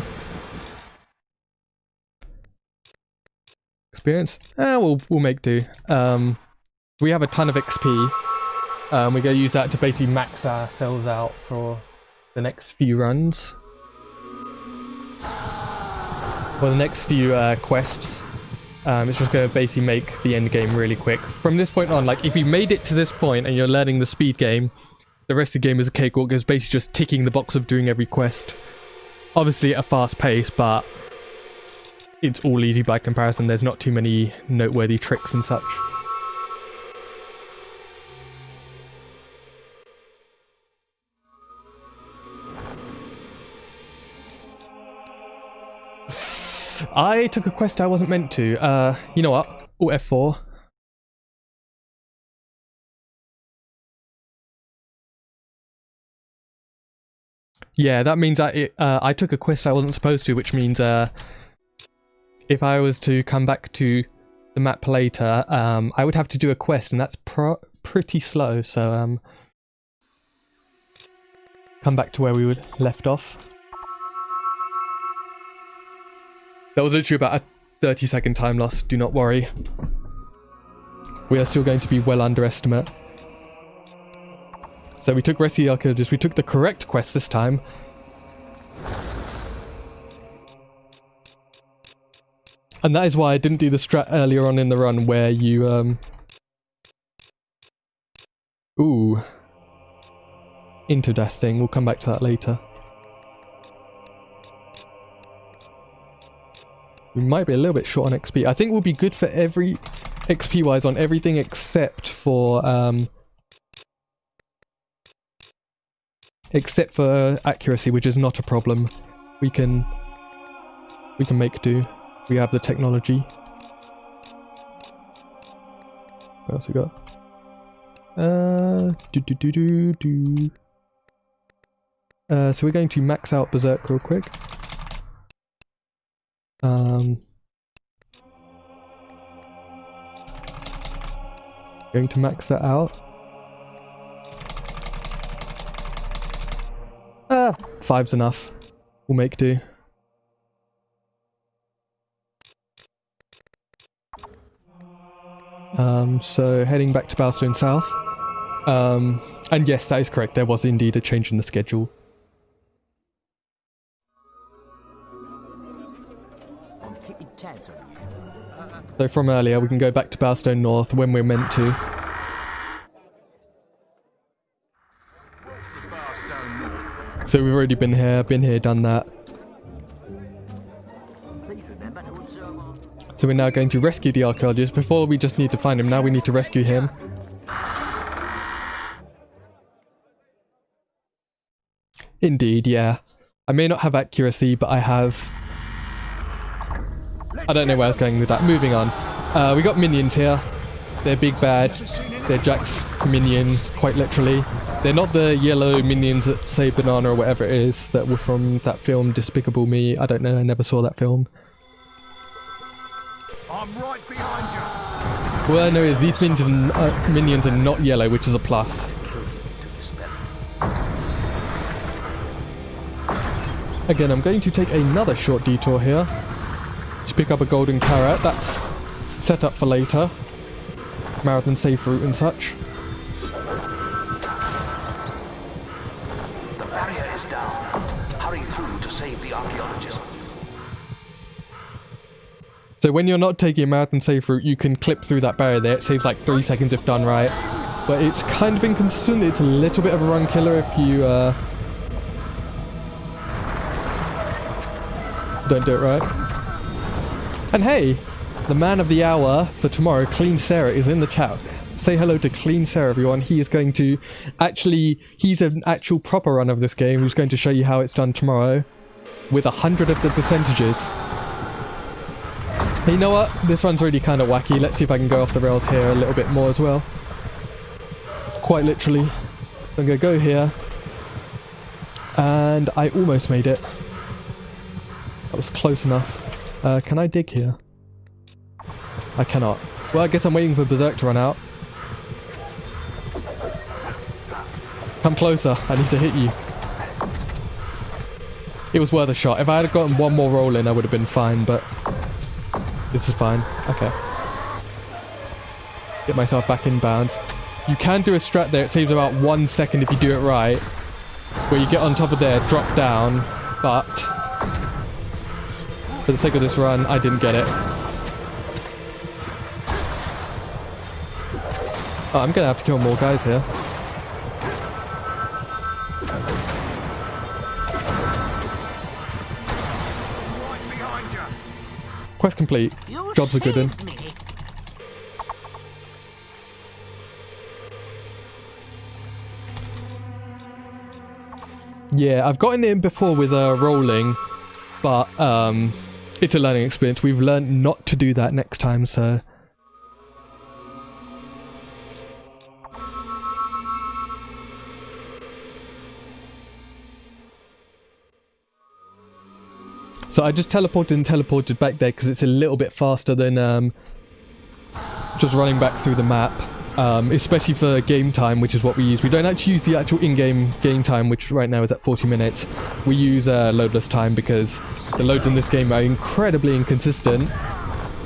experience. We'll make do. We have a ton of XP. We're going to use that to basically max ourselves out for the next few runs. For the next few quests. It's just going to basically make the end game really quick. From this point on, like if you made it to this point and you're learning the speed game, the rest of the game is a cakewalk. It's basically just ticking the box of doing every quest. Obviously at a fast pace, but it's all easy by comparison. There's not too many noteworthy tricks and such. I took a quest I wasn't meant to. You know what? Alt F4. Yeah, that means I took a quest I wasn't supposed to, which means if I was to come back to the map later, I would have to do a quest, and that's pretty slow, so come back to where we would left off. That was literally about a 30-second time loss, do not worry. We are still going to be well under estimate. So we took Rescue the Archaeologist, we took the correct quest this time. And that is why I didn't do the strat earlier on in the run where you, Ooh. Interdasting, we'll come back to that later. We might be a little bit short on XP. I think we'll be good for every XP-wise on everything except for accuracy, which is not a problem. We can make do. We have the technology. What else we got? So we're going to max out Berserk real quick. Going to max that out. 5's enough. We'll make do. So heading back to Bowstone South. And yes, that is correct. There was indeed a change in the schedule. So from earlier, we can go back to Bowstone North when we're meant to. So we've already been here, done that. So we're now going to rescue the archaeologist. Before we just need to find him, now we need to rescue him. Indeed, yeah. I may not have accuracy, but I have... I don't know where I was going with that. Moving on. We got minions here. They're big bad. They're Jack's minions, quite literally. They're not the yellow minions that say Banana or whatever it is that were from that film Despicable Me. I don't know, I never saw that film. I'm right behind you. Well, no, is these minions are not yellow, which is a plus. Again, I'm going to take another short detour here to pick up a golden carrot. That's set up for later. Marathon safe route and such. The barrier is down. Hurry through to save the archaeologist. So when you're not taking a marathon safe route, you can clip through that barrier there. It saves like 3 seconds if done right. But it's kind of inconsistent. It's a little bit of a run killer if you don't do it right. And hey, the man of the hour for tomorrow, Clean Sarah, is in the chat. Say hello to Clean Sarah, everyone. He is going to he's an actual proper run of this game. He's going to show you how it's done tomorrow with 100 of the percentages. Hey, you know what? This one's really kind of wacky. Let's see if I can go off the rails here a little bit more as well. Quite literally. I'm going to go here. And I almost made it. That was close enough. Can I dig here? I cannot. Well, I guess I'm waiting for Berserk to run out. Come closer. I need to hit you. It was worth a shot. If I had gotten one more roll in, I would have been fine, but this is fine. Okay. Get myself back inbound. You can do a strat there. It saves about 1 second if you do it right. Where you get on top of there, drop down, but for the sake of this run, I didn't get it. Oh, I'm gonna have to kill more guys here. Quest complete. Job's a good one. Yeah, I've gotten it in before with rolling, but it's a learning experience. We've learned not to do that next time, so. So I just teleported and teleported back there because it's a little bit faster than just running back through the map. Especially for game time, which is what we use. We don't actually use the actual in-game game time, which right now is at 40 minutes. We use loadless time because the loads in this game are incredibly inconsistent.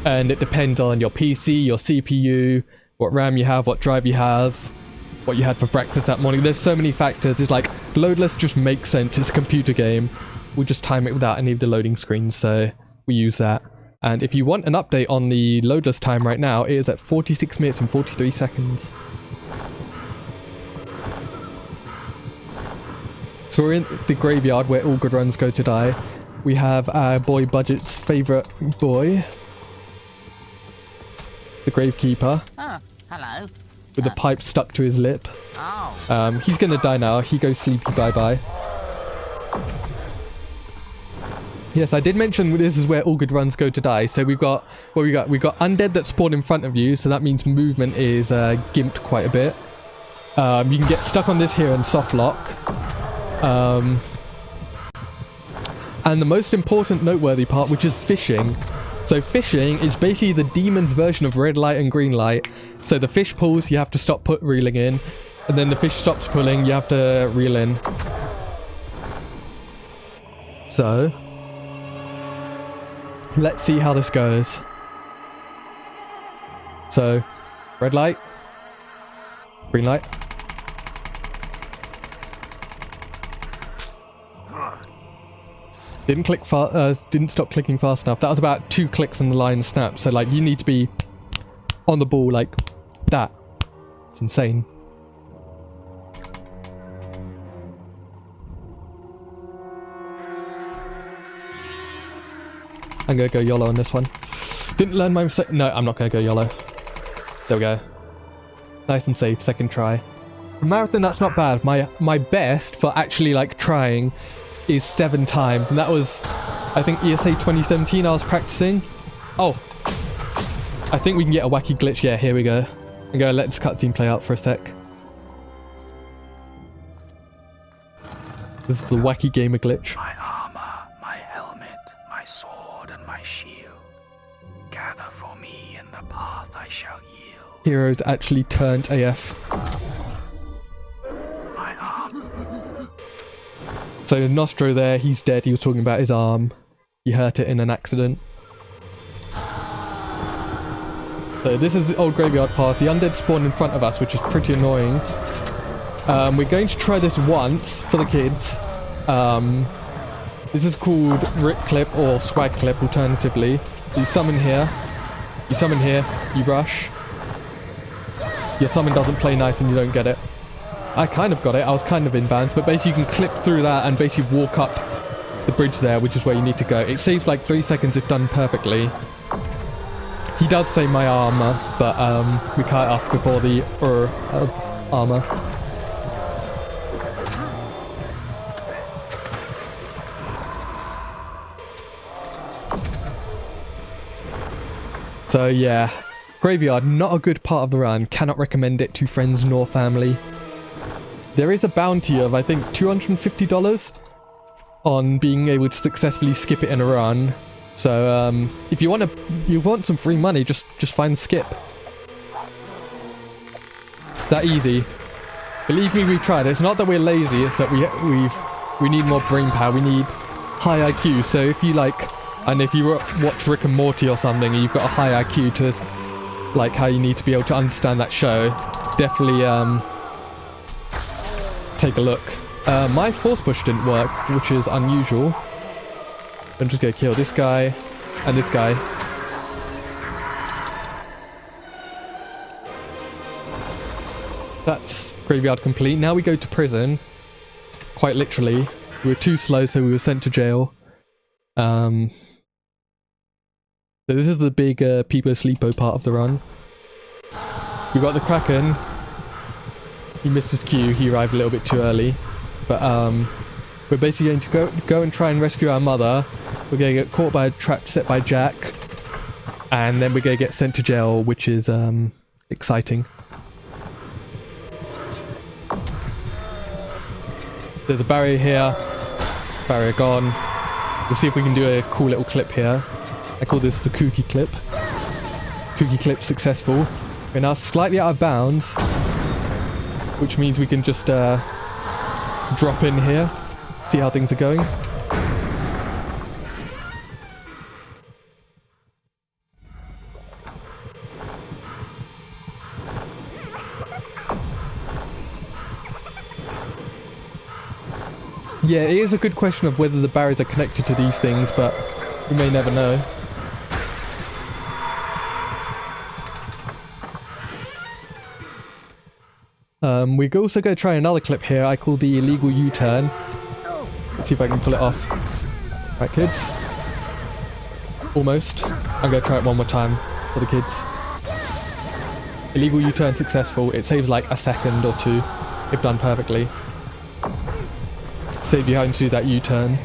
And it depends on your PC, your CPU, what RAM you have, what drive you have, what you had for breakfast that morning. There's so many factors. It's like, loadless just makes sense. It's a computer game. We'll just time it without any of the loading screens, so we use that. And if you want an update on the loadless time right now, it is at 46 minutes and 43 seconds. So we're in the graveyard where all good runs go to die. We have our boy Budget's favourite boy, the Gravekeeper. Oh, hello. With the pipe stuck to his lip. Oh. He's gonna die now. He goes sleepy bye-bye. Yes, I did mention this is where all good runs go to die. So we've got we've got undead that spawn in front of you, so that means movement is gimped quite a bit. You can get stuck on this here and soft lock. And the most important noteworthy part, which is fishing. So fishing is basically the demon's version of red light and green light. So the fish pulls, you have to stop reeling in, and then the fish stops pulling, you have to reel in. So let's see how this goes. So, red light, green light. Didn't click didn't stop clicking fast enough. That was about 2 clicks and the line snapped. So like you need to be on the ball like that. It's insane. I'm gonna go YOLO on this one. Didn't learn my mistake. No, I'm not gonna go YOLO. There we go. Nice and safe, second try. Marathon, that's not bad. My best for actually like trying is 7 times, and that was, I think, ESA 2017 I was practicing. Oh, I think we can get a wacky glitch. Yeah, here we go. I'm gonna let this cutscene play out for a sec. This is the wacky gamer glitch. My armor, my helmet, my sword, and my shield. Gather for me in the path I shall yield. Heroes actually turned AF. So Nostro there, he's dead. He was talking about his arm. He hurt it in an accident. So this is the old graveyard path. The undead spawn in front of us, which is pretty annoying. We're going to try this once for the kids. This is called Rip Clip or Swag Clip alternatively. You summon here, you rush. Your summon doesn't play nice and you don't get it. I kind of got it, I was kind of inbounds, but basically you can clip through that and basically walk up the bridge there, which is where you need to go. It saves like 3 seconds if done perfectly. He does save my armor, but we can't ask before the of armor. So yeah, graveyard, not a good part of the run. Cannot recommend it to friends nor family. There is a bounty of, I think, $250 on being able to successfully skip it in a run. So if you want some free money, just find skip. That easy. Believe me, we've tried it. It's not that we're lazy, it's that we need more brain power. We need high IQ. So if you like, and if you watch Rick and Morty or something, and you've got a high IQ to like how you need to be able to understand that show, definitely take a look. My force push didn't work, which is unusual. I'm just gonna kill this guy and this guy. That's graveyard complete. Now we go to prison. Quite literally. We were too slow, so we were sent to jail. So this is the big people sleepo part of the run. We got the Kraken. He missed his cue. He arrived a little bit too early. But we're basically going to go and try and rescue our mother. We're going to get caught by a trap set by Jack. And then we're going to get sent to jail, which is exciting. There's a barrier here. Barrier gone. We'll see if we can do a cool little clip here. I call this the kooky clip. Kooky clip successful. We're now slightly out of bounds, which means we can just drop in here, see how things are going. Yeah, it is a good question of whether the barriers are connected to these things, but we may never know. We could also go try another clip here I call the illegal U-turn. Let's see if I can pull it off. Right, kids. Almost. I'm going to try it one more time for the kids. Illegal U-turn successful. It saves like a second or two if done perfectly. Save you having to do that U-turn.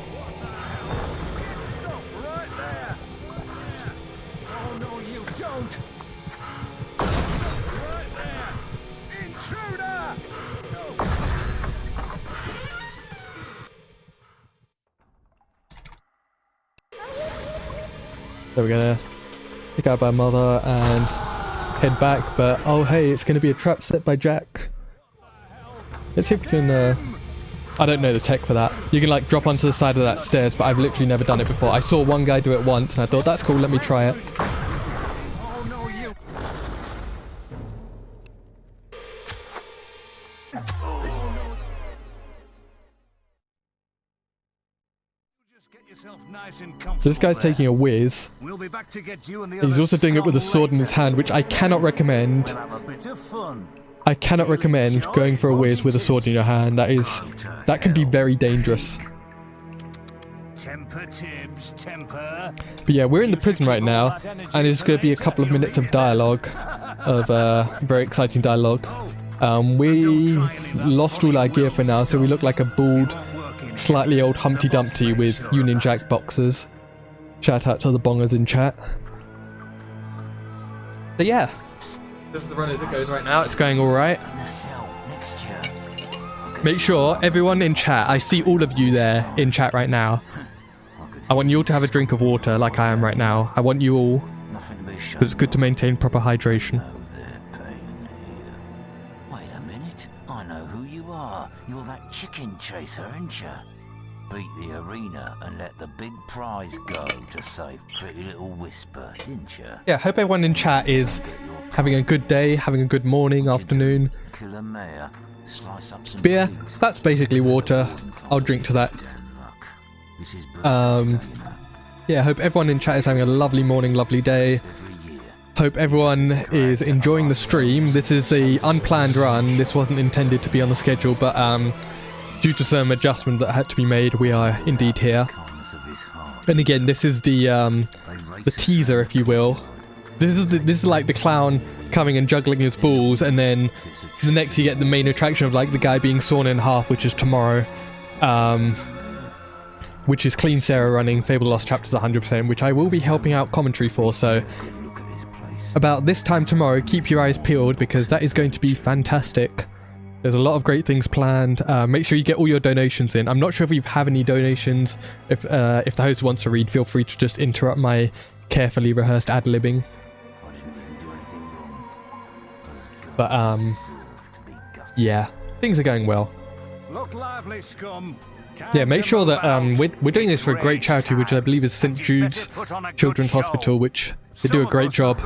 So we're gonna pick up our mother and head back, but oh hey, it's gonna be a trap set by Jack. Let's see if we can, I don't know the tech for that. You can like drop onto the side of that stairs, but I've literally never done it before. I saw one guy do it once and I thought, that's cool, let me try it. So this guy's taking a whiz. He's also doing it with a sword in his hand, which I cannot recommend. I cannot recommend going for a whiz with a sword in your hand. That can be very dangerous. But yeah, we're in the prison right now, and it's going to be a couple of minutes of dialogue, of very exciting dialogue. We lost all our gear for now, so we look like a bald, slightly old Humpty Dumpty with Union Jack boxers. Shout out to the bongers in chat. So yeah, this is the run as it goes right now. It's going all right. Make sure everyone in chat, I see all of you there in chat right now. I want you all to have a drink of water like I am right now. I want you all, because it's good to maintain proper hydration. chicken chaser, aren't you? Beat the arena and let the big prize go to save pretty little Whisper, didn't you? Yeah, hope everyone in chat is having a good day, having a good morning, afternoon. Kill a mare, slice up some Beer, pigs. that's basically water. I'll drink to that. This is birthday, you know. Yeah, hope everyone in chat is having a lovely morning, lovely day. Every year. Hope everyone is enjoying the stream. This is the unplanned run. This wasn't intended to be on the schedule, but due to some adjustment that had to be made, we are indeed here. Kindness of his heart. And again, this is the teaser, if you will. This is like the clown coming and juggling his balls, and then the next you get the main attraction of like the guy being sawn in half, which is tomorrow. Which is Clean Sarah running Fable Lost Chapters 100%, which I will be helping out commentary for, so about this time tomorrow, keep your eyes peeled because that is going to be fantastic. There's a lot of great things planned. Make sure you get all your donations in. I'm not sure if we have any donations. If the host wants to read, feel free to just interrupt my carefully rehearsed ad-libbing. But yeah, things are going well. Look lively, scum. Yeah, make sure that we're doing this for a great charity, which I believe is St. Jude's Children's Hospital, which they do a great job.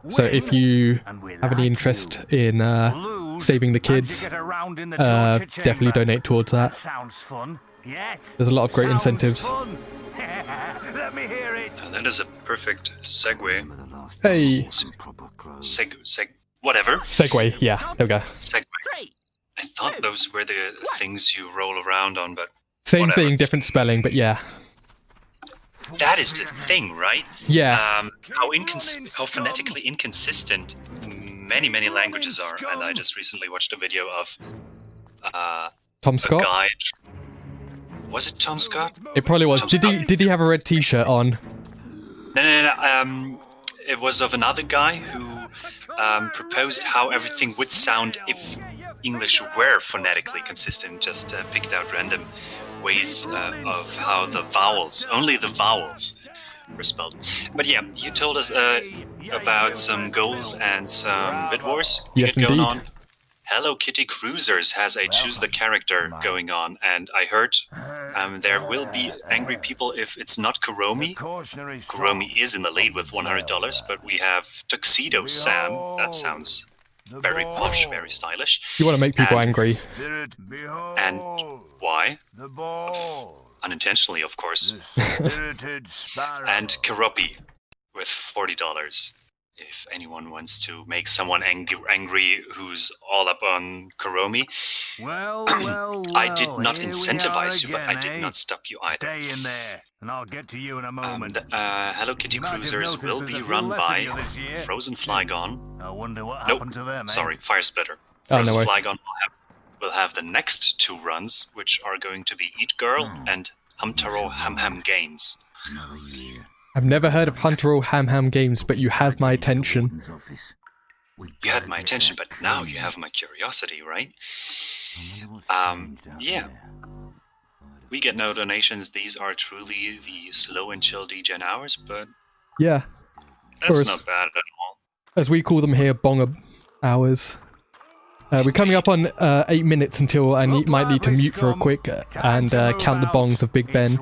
So if you have any interest in saving the kids, definitely donate towards that. There's a lot of great incentives. That is a perfect segue. Hey! Whatever. Segway, yeah, there we go. Segue. I thought those were the things you roll around on, but Same whatever. thing, different spelling, but yeah. That is the thing, right? Yeah. How phonetically inconsistent many languages are, and I just recently watched a video of Tom a Scott? guy. Was it Tom Scott? It probably was. Did he have a red t-shirt on? No. It was of another guy who proposed how everything would sound if English were phonetically consistent, just picked out random ways of how only the vowels were spelled. But yeah, you told us about some goals and some bid wars Yes, going indeed. on. Hello Kitty Cruisers has a choose the character going on, and I heard there will be angry people if it's not Kuromi. Kuromi is in the lead with $100, but we have Tuxedo Sam. That sounds very posh, very stylish. You want to make people angry. And why? Unintentionally, of course. And Karopi with $40. If anyone wants to make someone angry who's all up on Kuromi. I did not incentivize you, but I did not stop you either. Stay in there, and I'll get to you in a moment. Hello Kitty Cruisers will be run by Frozen Flygon. I wonder what Nope, happened to them, sorry, Fire Splitter. Oh, no Frozen worries. Flygon will have the next two runs, which are going to be Eat Girl and Hamtaro Ham Ham Games. I've never heard of Huntero Ham Ham Games, but you have my attention. You had my attention, but now you have my curiosity, right? Yeah. We get no donations. These are truly the slow and chill DGen hours, but Yeah. that's Or not bad at all. As we call them here, bonger hours. We're coming up on 8 minutes until I might need to mute for a quick and count the bongs of Big Ben.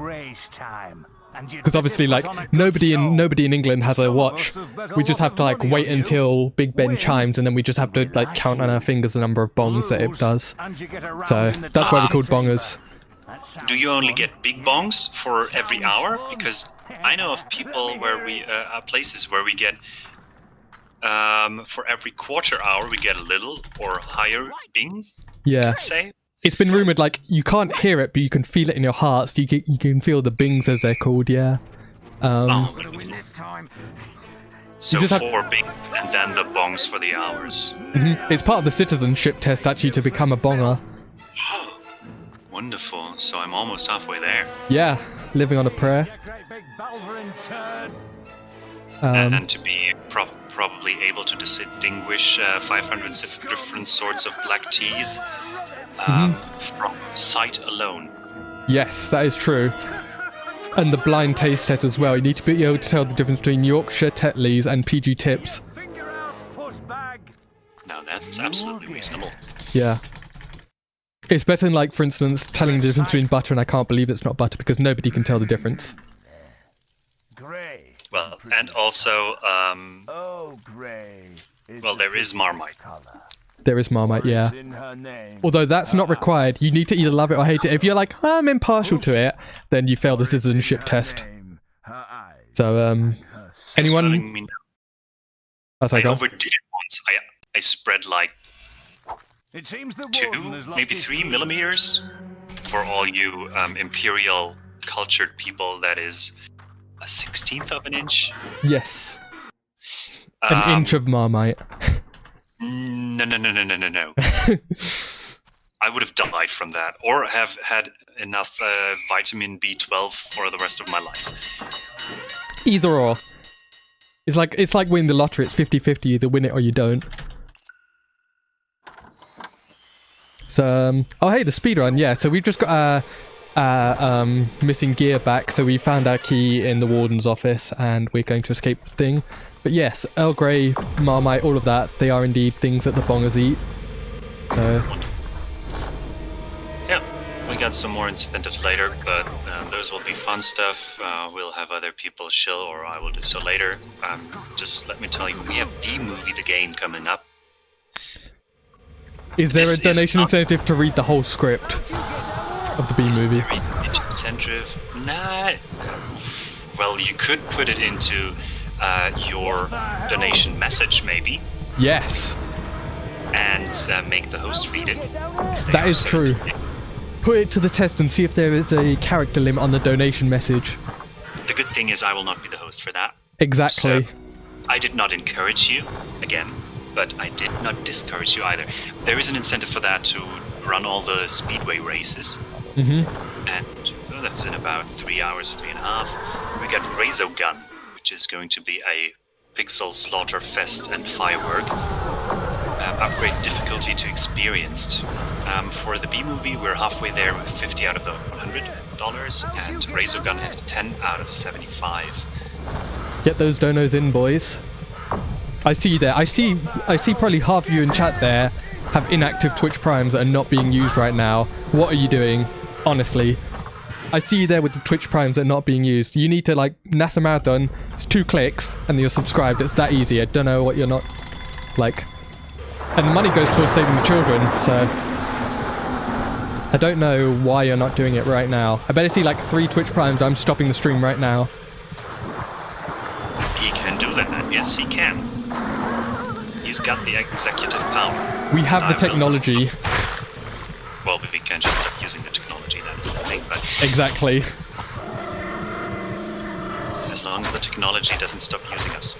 Because obviously, like, nobody in England has a watch. We just have to like wait until Big Ben chimes, and then we just have to like count on our fingers the number of bongs that it does. So that's why we're called bongers. Do you only get big bongs for every hour? Because I know of people where we places where we get for every quarter hour we get a little or higher ding. Yeah. Let's say. It's been rumored, like, you can't hear it, but you can feel it in your heart. So you can feel the bings, as they're called, yeah. So You just have- 4 bings and then the bongs for the hours. It's part of the citizenship test, actually, to become a bonger. Wonderful. So I'm almost halfway there. Yeah, living on a prayer. And to be probably able to distinguish 500 different sorts of black teas from sight alone. Yes, that is true. And the blind taste test as well. You need to be able to tell the difference between Yorkshire Tetleys and PG Tips. Now that's absolutely reasonable. Yeah. It's better than, like, for instance, telling the difference between butter and I can't believe it's not butter, because nobody can tell the difference. Gray. Well, and also, Oh, Gray. well, there is Marmite. Color. There is Marmite, yeah. In her name. Although that's not required. You need to either love it or hate it. If you're like, oh, I'm impartial to it, then you fail the citizenship test. Her eyes. So, anyone... Oh, sorry, I go on. overdid it once. I spread like It seems the 2, warden has lost maybe his 3 cool. millimeters. For all you imperial cultured people, that is a 16th of an inch. Yes. An inch of Marmite. No. I would have died from that, or have had enough vitamin B12 for the rest of my life. Either or. It's like winning the lottery. It's 50-50. You either win it or you don't. So, oh hey, the speedrun. Yeah, so we've just got missing gear back. So we found our key in the warden's office, and we're going to escape the thing. But yes, Earl Grey, Marmite, all of that, they are indeed things that the bongers eat. So... Yeah, we got some more incentives later, but those will be fun stuff. We'll have other people shill, or I will do so later. Just let me tell you, we have B-Movie the game coming up. Is there This a donation is not- incentive to read the whole script of the B-Movie? There is an incentive? Nah. Well, you could put it into your donation message, maybe, Yes, and make the host read it. that is true. Put it to the test and see if there is a character limit on the donation message. The good thing is I will not be the host for that. Exactly. So, I did not encourage you, again, but I did not discourage you either. There is an incentive for that to run all the speedway races. Mm-hmm. And that's in about 3 hours, 3.5. We got Razor Gun, which is going to be a pixel slaughter fest and firework. Upgrade difficulty to experienced. For the B-Movie, we're halfway there with 50 out of the $100, and Razor Gun has 10 out of 75. Get those donos in, boys. I see you there. I see probably half of you in chat there have inactive Twitch Primes that are not being used right now. What are you doing? Honestly. I see you there with the Twitch Primes that are not being used. You need to, like, NASA Marathon. It's 2 clicks, and you're subscribed. It's that easy. I don't know what you're not... Like... And the money goes towards saving the children, so... I don't know why you're not doing it right now. I better see, like, 3 Twitch Primes. I'm stopping the stream right now. He can do that. Yes, he can. He's got the executive power. We have the technology. Well, we can just stop using the technology, that is the thing, but Exactly. as long as the technology doesn't stop using us.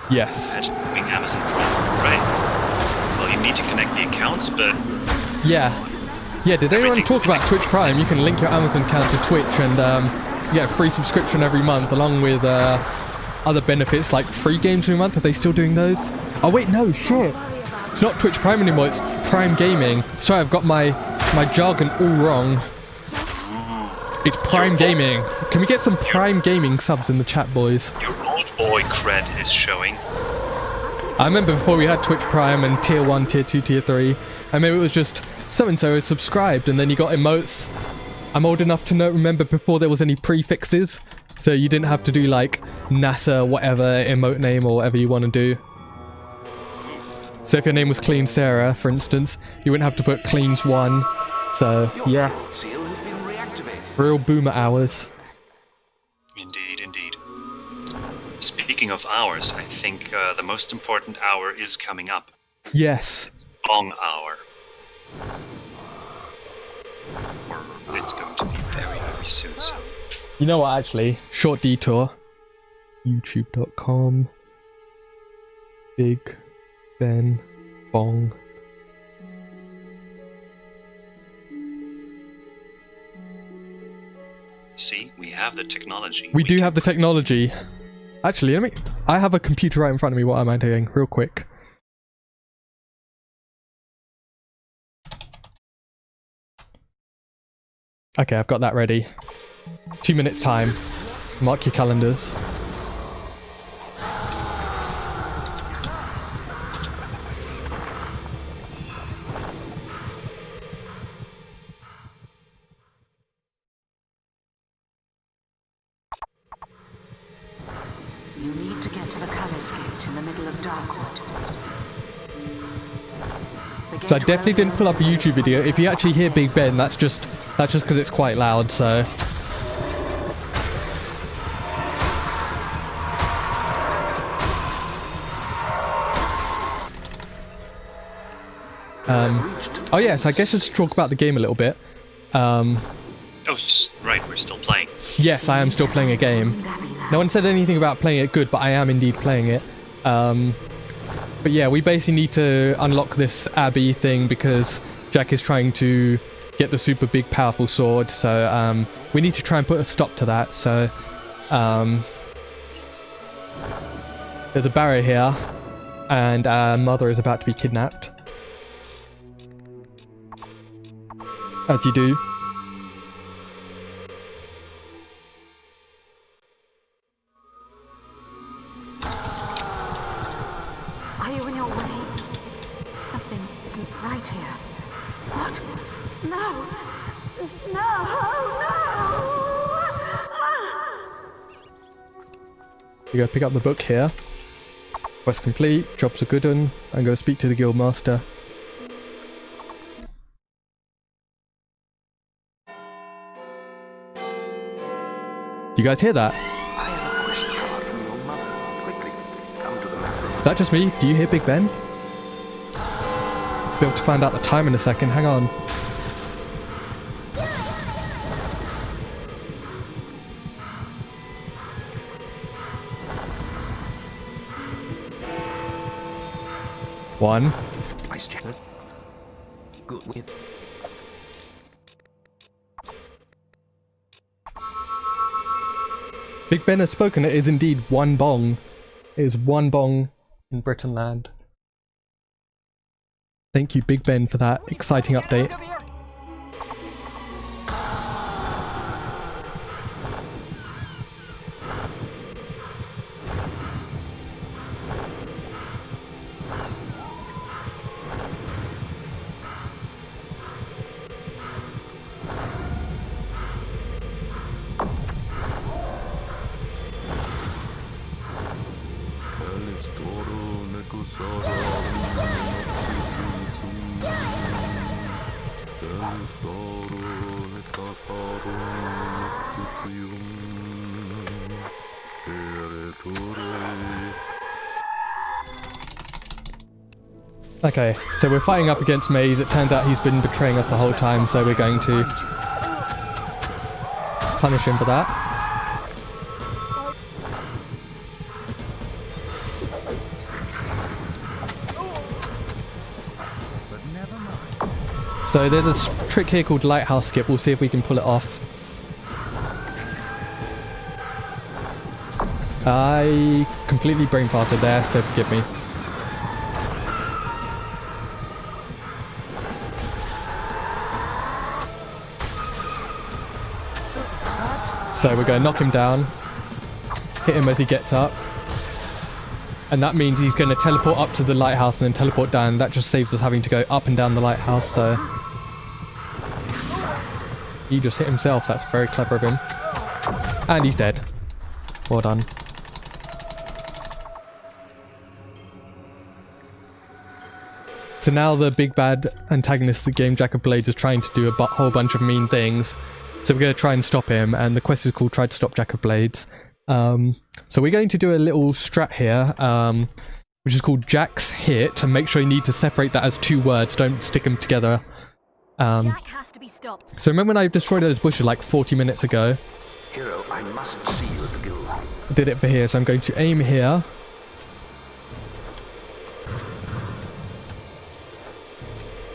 Yes. Imagine doing Amazon Prime, right? Well, you need to connect the accounts, but Yeah. Yeah, did anyone Everything- talk about Twitch Prime? You can link your Amazon account to Twitch and get a free subscription every month, along with other benefits like free games every month. Are they still doing those? Oh wait, no, shit. It's not Twitch Prime anymore, it's Prime Gaming. Sorry, I've got my jargon all wrong. It's Prime Gaming. Can we get some Prime Gaming subs in the chat, boys? your old boy cred is showing. I remember before we had Twitch Prime and Tier 1, Tier 2, Tier 3. I remember it was just so-and-so is subscribed, and then you got emotes. I'm old enough to remember before there was any prefixes, so you didn't have to do like NASA whatever emote name or whatever you want to do. So if your name was Clean Sarah, for instance, you wouldn't have to put Cleans1. So yeah, Seal has been reactivated. real boomer hours. Indeed, indeed. Speaking of hours, I think the most important hour is coming up. Yes. Bong hour. Or it's going to be very, very soon, so... You know what, actually? Short detour. YouTube.com. Big Ben Bong. See, we have the technology. We do have the technology. Actually, I have a computer right in front of me. What am I doing? Real quick. Okay, I've got that ready. 2 minutes time. Mark your calendars. You need to get to the Colors Gate in the middle of Darkwood. So I definitely didn't pull up a YouTube video. If you actually hear Big Ben, that's just because it's quite loud, so... oh yes, I guess let's talk about the game a little bit. Oh, right, we're still playing. Yes, I am still playing a game. No one said anything about playing it good, but I am indeed playing it. But yeah, we basically need to unlock this Abbey thing because Jack is trying to get the super big powerful sword, so we need to try and put a stop to that. So there's a barrier here, and our mother is about to be kidnapped. As you do. Are you in your way? Something isn't right here. What? No! No! You go pick up the book here. Quest complete, job's a good one. I'm going to speak to the guild master. Do you guys hear that? I have a quest card from your mother. Quickly, come to the map. Is that just me? Do you hear Big Ben? Be able to find out the time in a second. Hang on. One. Nice check. Good. Big Ben has spoken. It is indeed one bong. It is one bong in Britain land. Thank you, Big Ben, for that exciting update. Okay, so we're fighting up against Maze. It turns out he's been betraying us the whole time, so we're going to punish him for that. So there's a trick here called Lighthouse Skip. We'll see if we can pull it off. I completely brain farted there, so forgive me. So we're going to knock him down, hit him as he gets up, and that means he's going to teleport up to the lighthouse and then teleport down. That just saves us having to go up and down the lighthouse, so... He just hit himself, that's very clever of him. And he's dead. Well done. So now the big bad antagonist of the game, Jack of Blades, is trying to do a whole bunch of mean things. So we're going to try and stop him, and the quest is called Try to Stop Jack of Blades. So we're going to do a little strat here, which is called Jack's Hit, and make sure you need to separate that as two words, don't stick them together. Jack has to be stopped. So remember when I destroyed those bushes like 40 minutes ago? Hero, I must see you at the guild. I did it for here, so I'm going to aim here.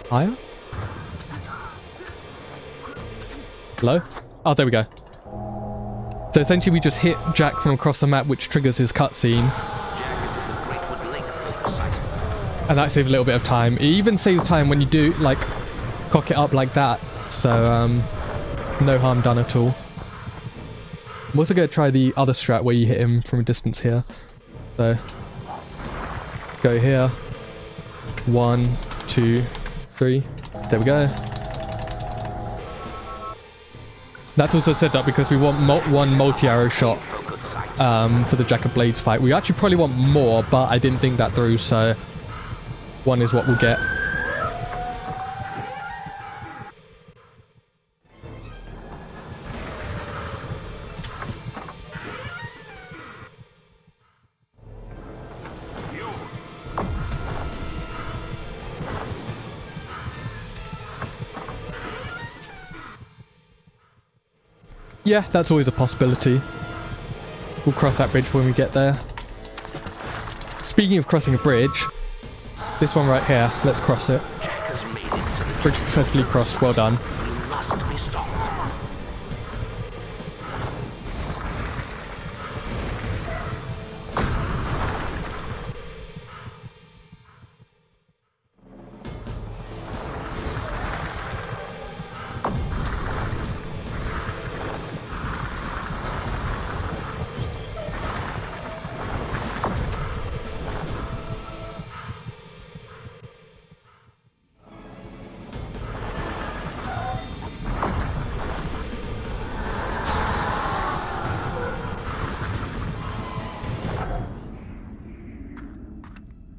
Higher? Hello? Oh, there we go. So essentially we just hit Jack from across the map, which triggers his cutscene. And that saves a little bit of time. It even saves time when you do, like, cock it up like that. So, no harm done at all. I'm also going to try the other strat where you hit him from a distance here. So, go here. 1, 2, 3. There we go. That's also set up because we want one multi-arrow shot for the Jack of Blades fight. We actually probably want more, but I didn't think that through, so one is what we'll get. Yeah, that's always a possibility. We'll cross that bridge when we get there. Speaking of crossing a bridge, this one right here, let's cross it. Bridge successfully crossed, well done.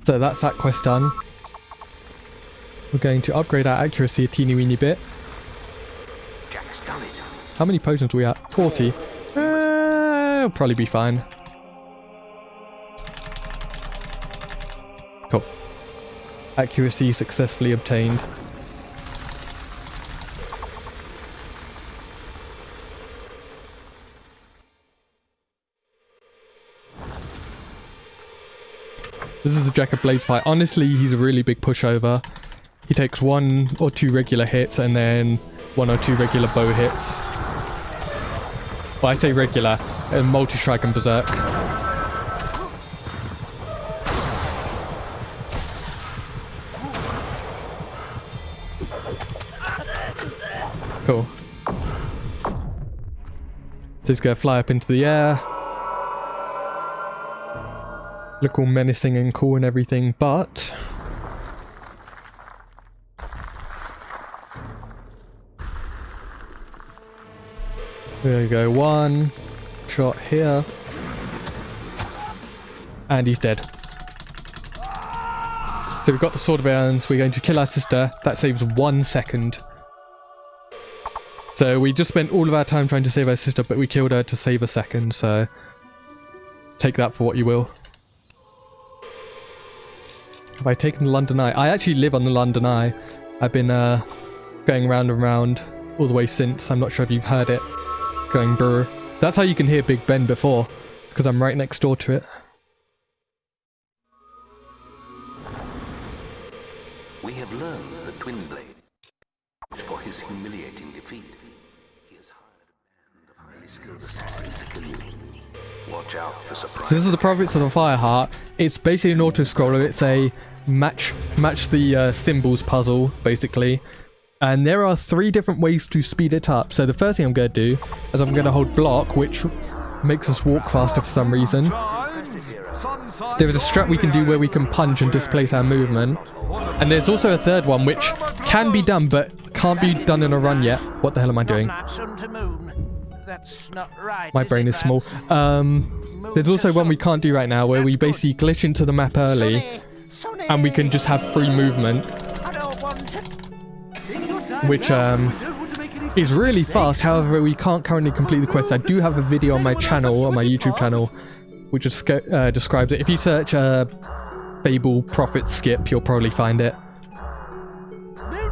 So that's that quest done. We're going to upgrade our accuracy a teeny weeny bit. How many potions are we at? 40. It'll probably be fine. Cool. Accuracy successfully obtained. This is the Jack of Blades fight. Honestly, he's a really big pushover. He takes 1 or 2 regular hits and then 1 or 2 regular bow hits. Well, I say regular, and multi-strike and berserk. Cool. So he's gonna fly up into the air. Look all menacing and cool and everything, but there you go, 1 shot here, and he's dead. So we've got the Sword of Irons. We're going to kill our sister. That saves 1 second. So we just spent all of our time trying to save our sister, but we killed her to save a second, so take that for what you will. Have I taken the London Eye? I actually live on the London Eye. I've been going round and round all the way since. I'm not sure if you've heard it. Going brr. That's how you can hear Big Ben before. It's because I'm right next door to it. We have learned the Twin Blade. For his humiliating defeat, he has hired a band of highly skilled assassins to kill you. Watch out for surprise. So this is the Prophets of the Fireheart. It's basically an auto-scroller. It's a match the symbols puzzle, basically. And there are 3 different ways to speed it up. So the first thing I'm going to do is I'm going to hold block, which makes us walk faster for some reason. There is a strat we can do where we can punch and displace our movement. And there's also a third one which can be done but can't be done in a run yet. What the hell am I doing? My brain is small. There's also one we can't do right now where we basically glitch into the map early and we can just have free movement, which is really fast. However, we can't currently complete the quest. I do have a video on my channel, on my YouTube channel, which just describes it. If you search Fable Prophet Skip, you'll probably find it.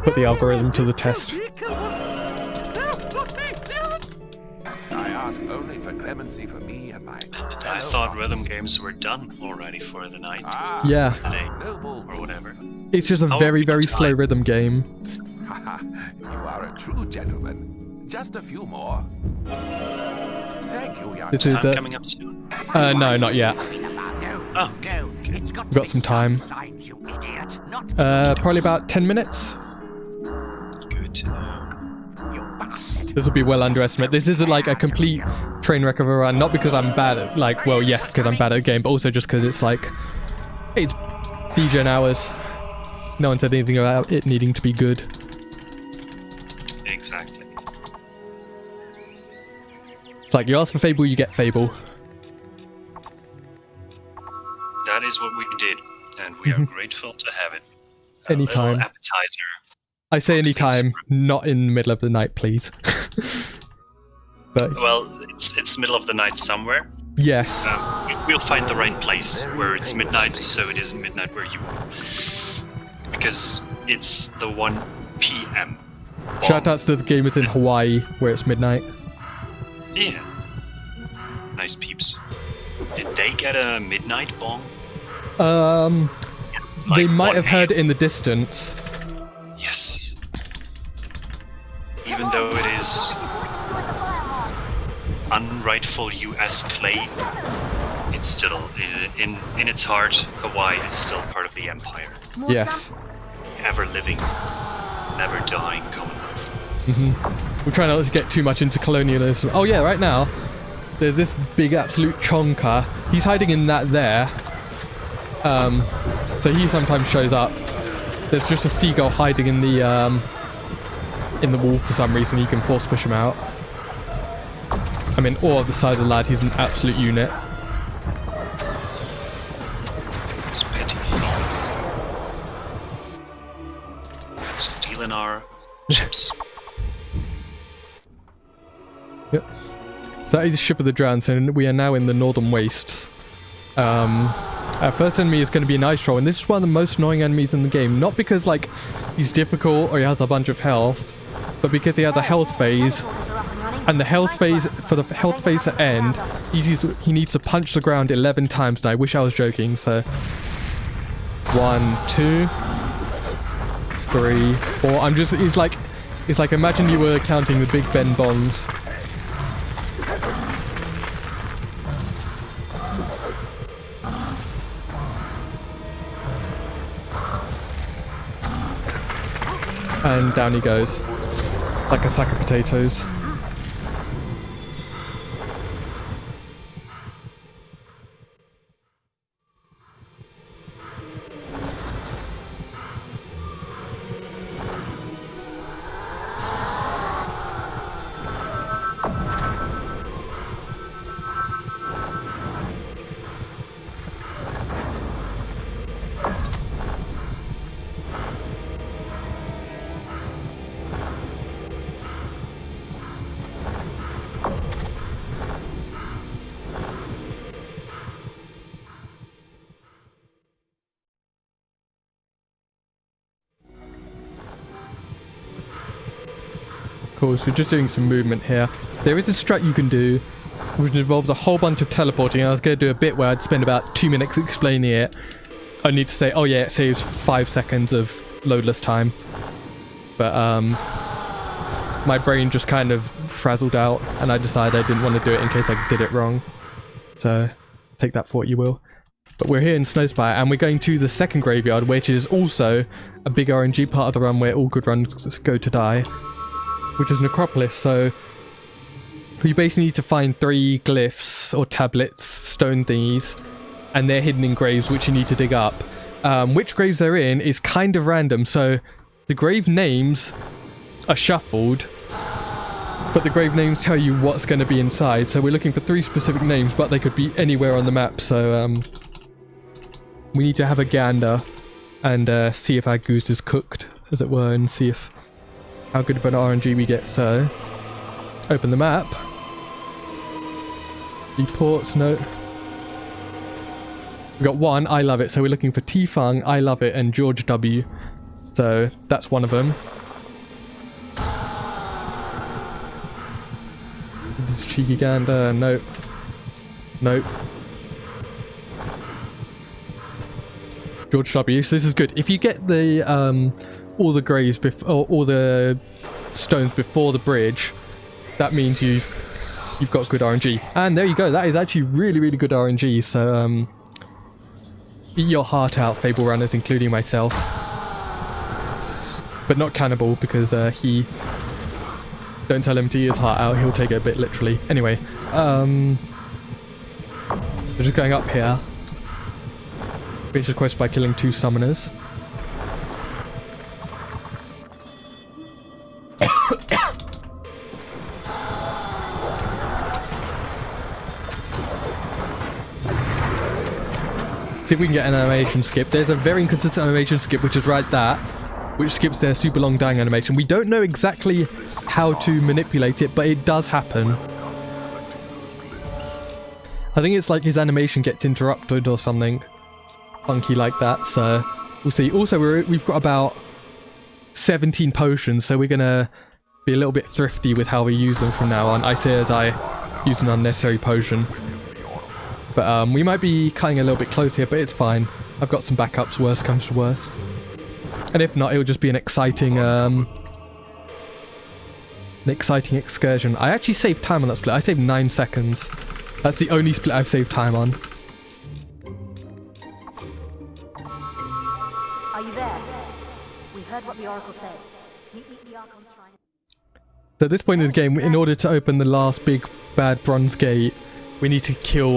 Put the algorithm to the test. I ask only for clemency for me and my... I thought rhythm games were done already for the night. Yeah. Today, or whatever. It's just a very, very slow rhythm game. You are a true gentleman. Just a few more. Thank you, young. This is coming up soon? No, not yet. Oh, okay. We've got some time. Probably about 10 minutes. Good to know. This will be well underestimated. This isn't like a complete train wreck of a run. Not because I'm bad at, like, well, yes, because I'm bad at the game, but also just because it's like, it's DJ hours. No one said anything about it needing to be good. Exactly. It's like, you ask for Fable, you get Fable. That is what we did, and we are grateful to have it. Anytime. Little appetizer. I say anytime, not in the middle of the night, please. But well, it's middle of the night somewhere. Yes. We'll find the right place where it's midnight, so it is midnight where you are. Because it's the 1 p.m. Shoutouts to the gamers in Hawaii, where it's midnight. Yeah. Nice peeps. Did they get a midnight bong? They might have heard it in the distance. Yes. Even though it is unrightful US clay, it's still, in its heart, Hawaii is still part of the empire. Yes. Ever living, never dying Commonwealth. We're trying not to get too much into colonialism. Oh yeah, right now, there's this big absolute chonker. He's hiding in that there. So he sometimes shows up. There's just a seagull hiding in the wall for some reason. You can force push him out. I mean, awe of the size of the lad. He's an absolute unit. Those petty thieves. Stealing our chips. Yep. So that is the Ship of the Drowned, and we are now in the Northern Wastes. Our first enemy is going to be an ice troll, and this is one of the most annoying enemies in the game. Not because, like, he's difficult or he has a bunch of health, but because he has a health phase. And the health phase, for the health phase to end, he needs to punch the ground 11 times, and I wish I was joking, so... 1, 2... 3, 4... it's like imagine you were counting the Big Ben bombs. And down he goes, like a sack of potatoes. Cool, so we're just doing some movement here. There is a strat you can do, which involves a whole bunch of teleporting. I was going to do a bit where I'd spend about 2 minutes explaining it. I need to say, oh yeah, it saves 5 seconds of loadless time. But my brain just kind of frazzled out, and I decided I didn't want to do it in case I did it wrong. So take that for what you will. But we're here in Snowspire, and we're going to the second graveyard, which is also a big RNG part of the run where all good runs go to die, which is Necropolis. So you basically need to find 3 glyphs or tablets, stone thingies, and they're hidden in graves which you need to dig up. Which graves they're in is kind of random, so the grave names are shuffled, but the grave names tell you what's going to be inside. So we're looking for 3 specific names, but they could be anywhere on the map, so we need to have a gander and see if our goose is cooked, as it were, and see if how good of an RNG we get. So open the map, reports, no, we got 1, I love it. So we're looking for T-Fung, I love it, and George W. So that's one of them. This cheeky gander, nope, nope. George W. So this is good. If you get the all the graves before, all the stones before the bridge, that means you've got good RNG. And there you go. That is actually really, really good RNG. So eat your heart out, Fable runners, including myself. But not Cannibal, because he... Don't tell him to eat his heart out. He'll take it a bit literally. Anyway, we're just going up here. Finish the quest by killing 2 summoners. See if we can get an animation skip. There's a very inconsistent animation skip, which is right there, which skips their super long dying animation. We don't know exactly how to manipulate it, but it does happen. I think it's like his animation gets interrupted or something funky like that, so we'll see. Also, we've got about 17 potions, so we're gonna be a little bit thrifty with how we use them from now on. I say as I use an unnecessary potion. But we might be cutting a little bit close here, but it's fine. I've got some backups, worst comes to worst. And if not, it'll just be an exciting excursion. I actually saved time on that split. I saved 9 seconds. That's the only split I've saved time on. Are you there? We heard what the Oracle said. Meet me at the Archon's shrine. So at this point in the game, in order to open the last big bad bronze gate, we need to kill,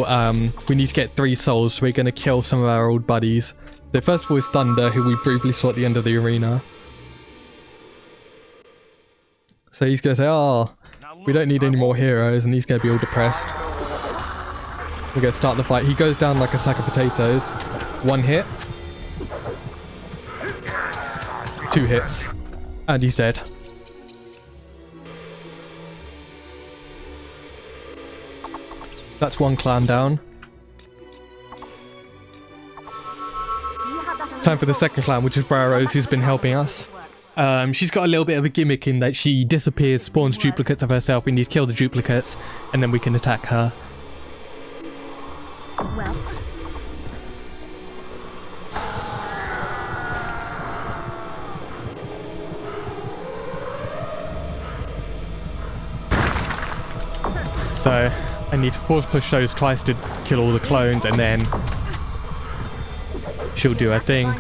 we need to get 3 souls, so we're going to kill some of our old buddies. So first of all is Thunder, who we briefly saw at the end of the arena. So he's going to say, oh, we don't need any more heroes, and he's going to be all depressed. We're going to start the fight. He goes down like a sack of potatoes. 1 hit. 2 hits. And he's dead. That's 1 clan down. Time for the second clan, which is Barrows, who's been helping us. She's got a little bit of a gimmick in that she disappears, spawns duplicates of herself. We need to kill the duplicates, and then we can attack her. Well. So I need to force push those twice to kill all the clones, and then she'll do her thing.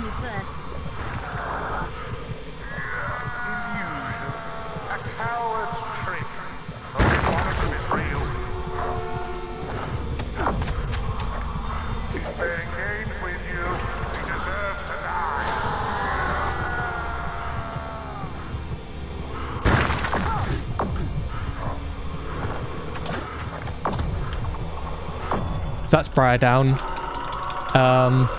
That's Briar down.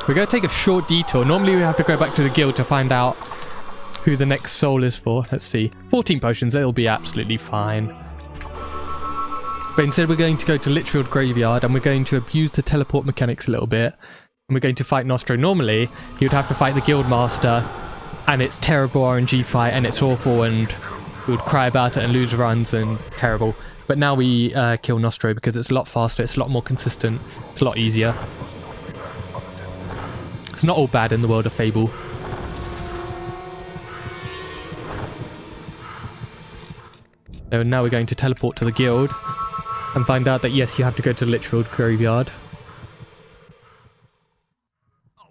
We're going to take a short detour. Normally we have to go back to the guild to find out who the next soul is for. Let's see. 14 potions, it'll be absolutely fine. But instead we're going to go to Litchfield Graveyard, and we're going to abuse the teleport mechanics a little bit. And we're going to fight Nostro. Normally, he would have to fight the Guildmaster, and it's terrible RNG fight, and it's awful, and we would cry about it and lose runs, and terrible. But now we kill Nostro because it's a lot faster, it's a lot more consistent, it's a lot easier. It's not all bad in the world of Fable. So now we're going to teleport to the guild and find out that yes, you have to go to Litchfield Graveyard.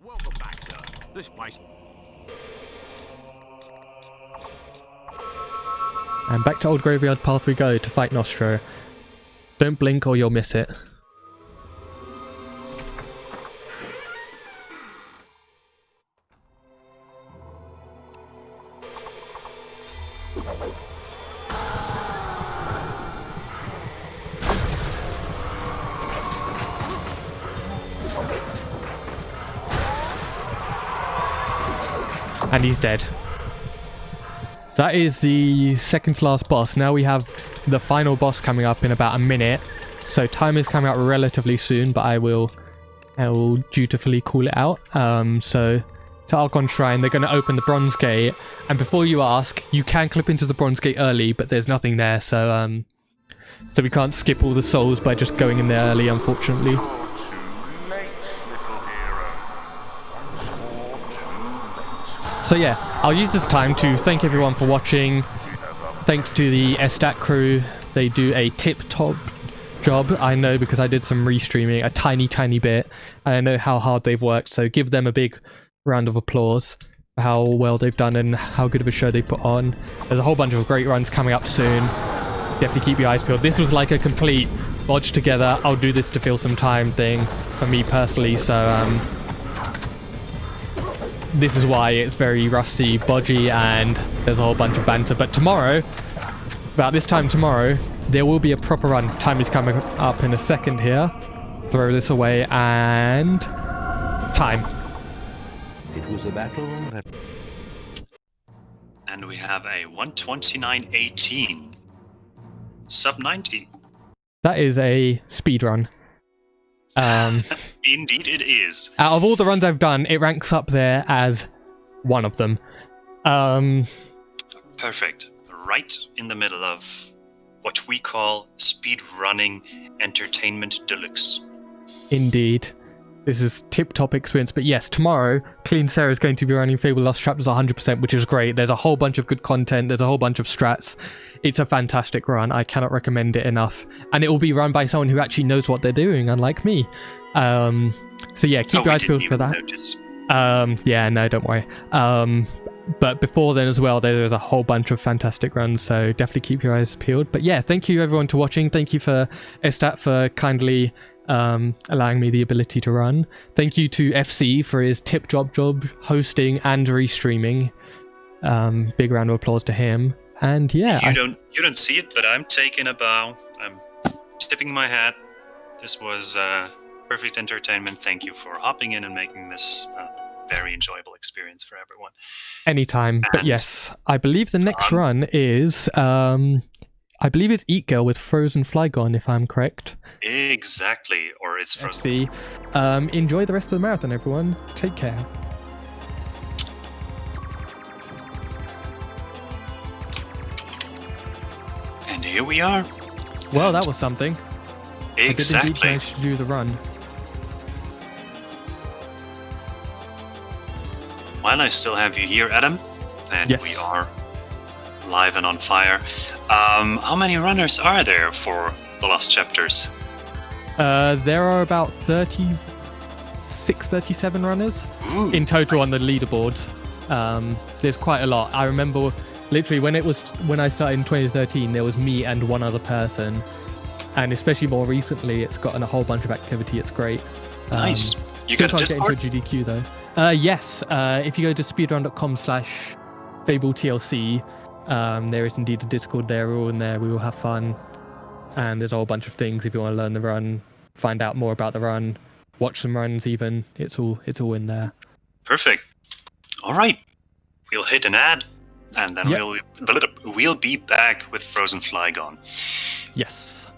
Welcome back, sir. This place. And back to Old Graveyard Path we go to fight Nostro. Don't blink or you'll miss it. And he's dead. So that is the second to last boss. Now we have the final boss coming up in about a minute. So time is coming out relatively soon, but I will dutifully call it out. So to Archon Shrine, they're going to open the Bronze Gate. And before you ask, you can clip into the Bronze Gate early, but there's nothing there. So we can't skip all the souls by just going in there early, unfortunately. So yeah, I'll use this time to thank everyone for watching. Thanks to the SDAT crew. They do a tip-top job. I know because I did some restreaming, a tiny bit. I know how hard they've worked, so give them a big round of applause for how well they've done and how good of a show they put on. There's a whole bunch of great runs coming up soon. Definitely keep your eyes peeled. This was like a complete bodge together. I'll do this to fill some time thing for me personally, so this is why it's very rusty, bodgy, and there's a whole bunch of banter. But tomorrow, about this time tomorrow, there will be a proper run. Time is coming up in a second here. Throw this away, and Time. It was a battle that... And we have a 129.18. Sub 90. That is a speed run. Indeed it is. Out of all the runs I've done, it ranks up there as one of them. Perfect. Right in the middle of what we call speed running entertainment deluxe. Indeed. This is tip-top experience. But yes, tomorrow, Clean Sarah is going to be running Fable Lost Chapters 100%, which is great. There's a whole bunch of good content. There's a whole bunch of strats. It's a fantastic run. I cannot recommend it enough. And it will be run by someone who actually knows what they're doing, unlike me. So yeah, keep your eyes peeled for that. Notice. Yeah, no, don't worry. But before then as well, there's a whole bunch of fantastic runs, so definitely keep your eyes peeled. But yeah, thank you everyone for watching. Thank you for SDAT for kindly allowing me the ability to run. Thank you to FC for his tip-top job hosting and restreaming. Big round of applause to him. And yeah, you don't see it, but I'm taking a bow. I'm tipping my hat. This was perfect entertainment. Thank you for hopping in and making this very enjoyable experience for everyone. Anytime. But yes, I believe the next run is I believe it's Eat Girl with Frozen Flygon, if I'm correct. Exactly, or it's Frozen. See. Enjoy the rest of the marathon, everyone. Take care. And here we are. Well, that was something. Exactly. I did indeed manage to do the run. Well, I still have you here, Etem, and yes. We are live and on fire. How many runners are there for the Lost Chapters? There are about 36, 37 runners in total on the leaderboard. There's quite a lot. I remember literally when I started in 2013, there was me and one other person, and especially more recently, it's gotten a whole bunch of activity. It's great. Nice. You still got a can't Discord? get into a GDQ though. Yes. If you go to speedrun.com/FableTLC, there is indeed a Discord there. We're all in there. We will have fun, and there's a whole bunch of things if you want to learn the run, find out more about the run, watch some runs. Even it's all in there. Perfect. All right. We'll hit an ad, and then we'll be back with Frozen Flygon. Yes.